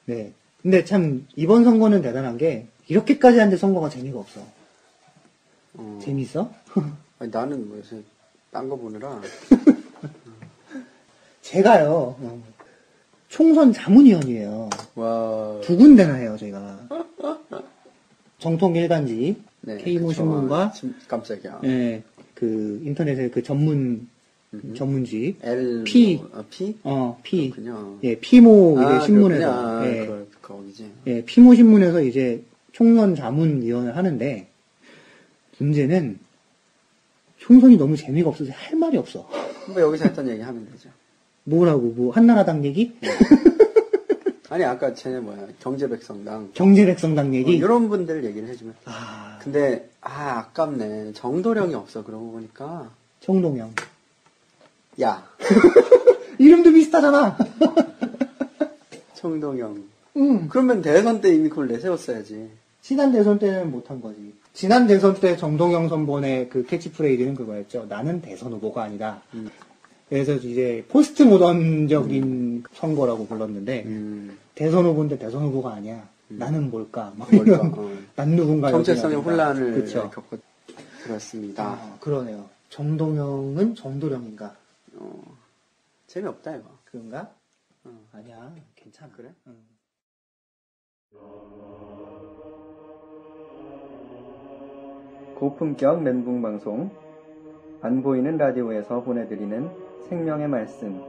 네. 근데 참 이번 선거는 대단한 게 이렇게까지 하는데 선거가 재미가 없어. 재밌어? 아니, 나는 뭐 요새 딴 거 보느라. 제가요. 총선 자문위원이에요. 와. 2군데나 해요, 제가. 정통 일간지, 네, K모 그쵸. 신문과, 깜짝이야. 네, 그 인터넷의 그 전문지, P. P? P? P. 그렇군요. 예, 피모 이제 신문에서, 예, 거기지. 예, 피모 신문에서 이제 총선 자문위원을 하는데, 문제는 총선이 너무 재미가 없어서 할 말이 없어. 뭐 여기서 했던 얘기 하면 되죠. 뭐라고, 뭐, 한나라당 얘기? 아니, 아까 쟤네 경제백성당. 경제백성당 얘기? 이런 분들 얘기를 해주면. 아, 근데, 아깝네. 정도령이 없어, 그러고 보니까. 정동영. 야, 이름도 비슷하잖아! 정동영. 응. 그러면 대선 때 이미 그걸 내세웠어야지. 지난 대선 때는 못한 거지. 지난 대선 때 정동영 선본의 그 캐치프레이즈는 그거였죠. 나는 대선 후보가 아니다. 그래서 이제 포스트 모던적인 선거라고 불렀는데, 대선 후보인데 대선 후보가 아니야. 나는 뭘까? 막 이런, 난 누군가. 정체성의 혼란을 그쵸. 겪고 들었습니다. 그러네요. 정동영은 정도령인가? 재미없다, 이거. 그런가? 아니야. 괜찮아. 그래? 고품격 멘붕방송 안 보이는 라디오에서 보내드리는 생명의 말씀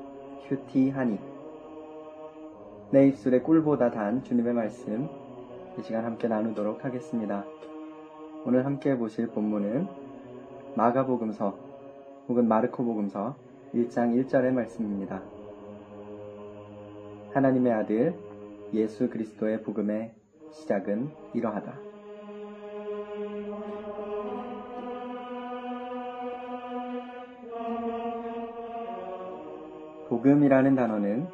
큐티 하니 내 입술에 꿀보다 단 주님의 말씀 이 시간 함께 나누도록 하겠습니다. 오늘 함께 보실 본문은 마가복음서 혹은 마르코복음서 1장 1절의 말씀입니다. 하나님의 아들 예수 그리스도의 복음의 시작은 이러하다. 복음이라는 단어는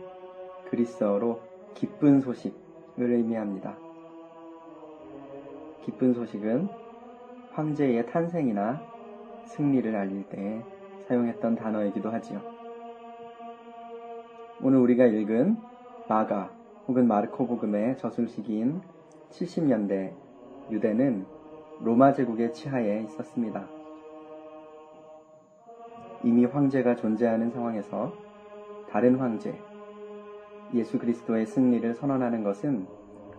그리스어로 기쁜 소식을 의미합니다. 기쁜 소식은 황제의 탄생이나 승리를 알릴 때 사용했던 단어이기도 하지요. 오늘 우리가 읽은 마가 혹은 마르코 복음의 저술 시기인 70년대 유대는 로마 제국의 치하에 있었습니다. 이미 황제가 존재하는 상황에서 다른 황제, 예수 그리스도의 승리를 선언하는 것은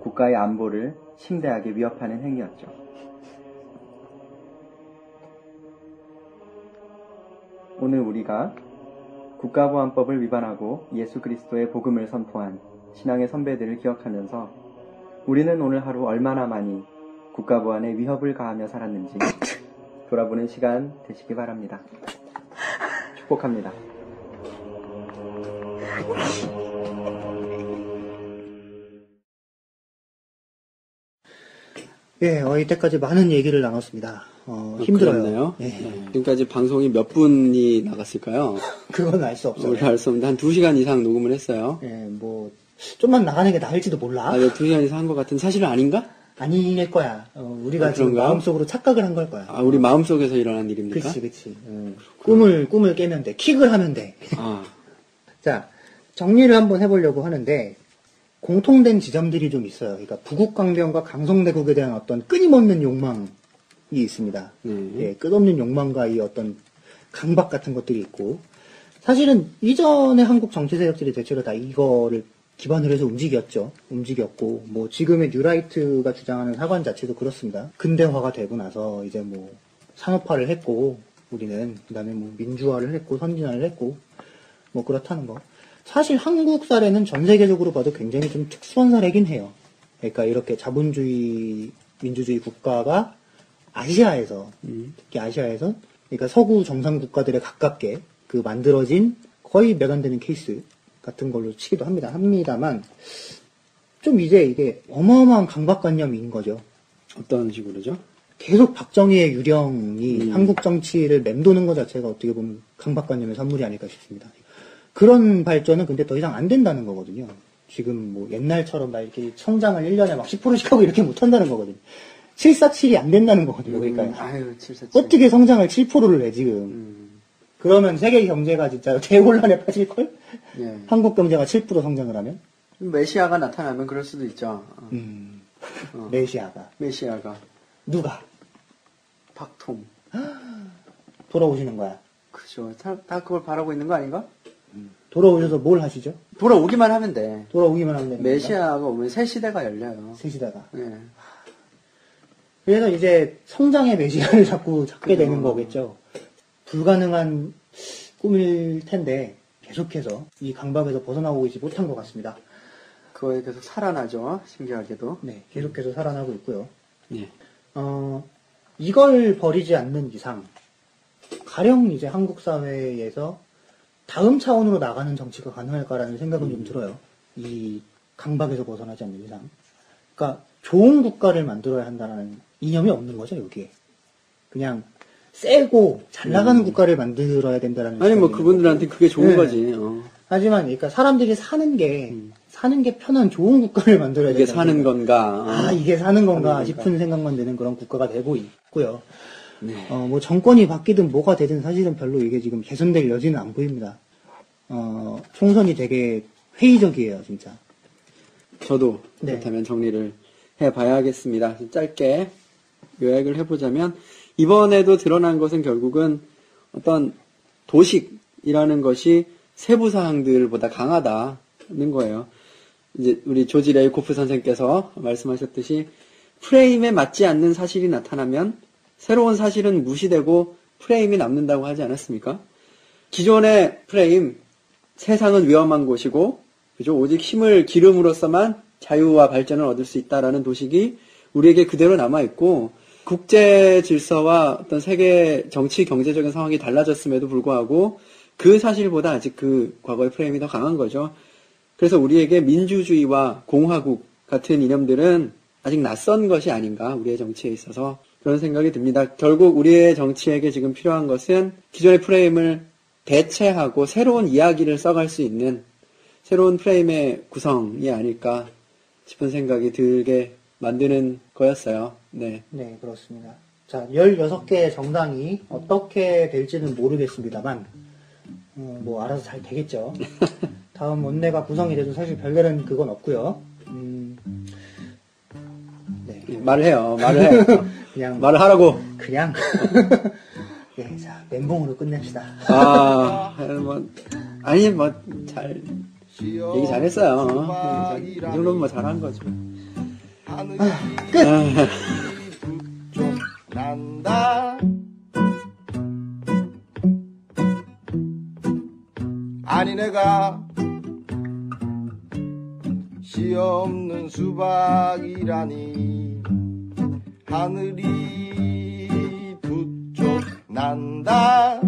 국가의 안보를 심대하게 위협하는 행위였죠. 오늘 우리가 국가보안법을 위반하고 예수 그리스도의 복음을 선포한 신앙의 선배들을 기억하면서 우리는 오늘 하루 얼마나 많이 국가보안에 위협을 가하며 살았는지 돌아보는 시간 되시기 바랍니다. 축복합니다. 예, 이때까지 많은 얘기를 나눴습니다. 힘들어요. 그렇네요. 예. 지금까지 방송이 몇 분이 나갔을까요? 그건 알 수 없어요. 우리 알 수 없는데 한 2시간 이상 녹음을 했어요. 예, 뭐 좀만 나가는 게 나을지도 몰라. 네, 2시간 이상 한 것 같은 사실은 아닌가? 아닐 거야. 우리가 지금 그런가요? 마음속으로 착각을 한 걸 거야. 우리 마음속에서 일어난 일입니까? 그치. 꿈을 깨면 돼. 킥을 하면 돼. 자, 정리를 한번 해보려고 하는데, 공통된 지점들이 좀 있어요. 그러니까 부국강병과 강성대국에 대한 어떤 끊임없는 욕망이 있습니다. 예, 끝없는 욕망과 이 어떤 강박 같은 것들이 있고, 사실은 이전의 한국 정치 세력들이 대체로 다 이거를 기반으로 해서 움직였고, 뭐 지금의 뉴라이트가 주장하는 사관 자체도 그렇습니다. 근대화가 되고 나서 이제 뭐 산업화를 했고, 우리는 그다음에 뭐 민주화를 했고 선진화를 했고, 뭐 그렇다는 거. 사실 한국 사례는 전 세계적으로 봐도 굉장히 좀 특수한 사례긴 해요. 그러니까 이렇게 자본주의, 민주주의 국가가 아시아에서, 특히 아시아에서, 그러니까 서구 정상 국가들에 가깝게 그 만들어진 거의 몇 안 되는 케이스 같은 걸로 치기도 합니다만, 좀 이제 이게 어마어마한 강박관념인 거죠. 어떤 식으로죠? 계속 박정희의 유령이 한국 정치를 맴도는 것 자체가 어떻게 보면 강박관념의 산물이 아닐까 싶습니다. 그런 발전은 근데 더 이상 안 된다는 거거든요. 지금 뭐 옛날처럼 막 이렇게 성장을 1년에 막 10%씩 하고 이렇게 못 한다는 거거든요. 747이 안 된다는 거거든요. 그러니까 아유, 747. 어떻게 성장을 7%를 해 지금. 그러면 세계 경제가 진짜 대혼란에 빠질걸? 예. 한국 경제가 7% 성장을 하면? 메시아가 나타나면 그럴 수도 있죠. 메시아가. 메시아가. 누가? 박통. 돌아오시는 거야. 그죠. 다 그걸 바라고 있는 거 아닌가? 돌아오셔서 뭘 하시죠? 돌아오기만 하면 돼. 돌아오기만 하면 됩니다. 메시아가 오면 새 시대가 열려요. 새 시대가. 예. 그래서 이제 성장의 메시아를 자꾸 찾게 되는 거겠죠. 불가능한 꿈일 텐데 계속해서 이 강박에서 벗어나고 있지 못한 것 같습니다. 그거에 계속 살아나죠. 신기하게도. 네, 계속해서 살아나고 있고요. 예. 이걸 버리지 않는 이상, 가령 이제 한국 사회에서 다음 차원으로 나가는 정치가 가능할까라는 생각은 좀 들어요. 이 강박에서 벗어나지 않는 이상. 그러니까 좋은 국가를 만들어야 한다는 이념이 없는 거죠, 여기에. 그냥 세고 잘 나가는 국가를 만들어야 된다는. 아니, 뭐, 생각이 그분들한테 그게 좋은 네. 거지. 하지만, 그러니까 사람들이 사는 게 편한 좋은 국가를 만들어야 이게 된다. 사는 건가. 아, 이게 사는 건가 건가. 싶은 생각만 드는 그런 국가가 되고 있고요. 네. 뭐 정권이 바뀌든 뭐가 되든 사실은 별로 이게 지금 개선될 여지는 안 보입니다. 총선이 되게 회의적이에요, 진짜. 저도 네. 그렇다면 정리를 해봐야겠습니다. 짧게 요약을 해보자면 이번에도 드러난 것은 결국은 어떤 도식이라는 것이 세부 사항들보다 강하다는 거예요. 이제 우리 조지 레이코프 선생께서 말씀하셨듯이 프레임에 맞지 않는 사실이 나타나면 새로운 사실은 무시되고 프레임이 남는다고 하지 않았습니까? 기존의 프레임, 세상은 위험한 곳이고, 그죠? 오직 힘을 기름으로써만 자유와 발전을 얻을 수 있다라는 도식이 우리에게 그대로 남아있고, 국제 질서와 어떤 세계 정치, 경제적인 상황이 달라졌음에도 불구하고, 그 사실보다 아직 그 과거의 프레임이 더 강한 거죠. 그래서 우리에게 민주주의와 공화국 같은 이념들은 아직 낯선 것이 아닌가, 우리의 정치에 있어서. 그런 생각이 듭니다. 결국 우리의 정치에게 지금 필요한 것은 기존의 프레임을 대체하고 새로운 이야기를 써갈 수 있는 새로운 프레임의 구성이 아닐까 싶은 생각이 들게 만드는 거였어요. 네. 네, 그렇습니다. 자, 16개의 정당이 어떻게 될지는 모르겠습니다만, 뭐, 알아서 잘 되겠죠. 다음 원내가 구성이 돼도 사실 별다른 그건 없고요. 네. 말을 해요. 말을 해. 그냥, 말을 하라고. 그냥, 예, 자, 멘붕으로 끝냅시다. 아니, 얘기 잘했어요. 이 정도면 뭐 잘한 거죠. 끝! 좀 난다. 아니 내가 씨 없는 수박이라니 하늘이 부쩍 난다.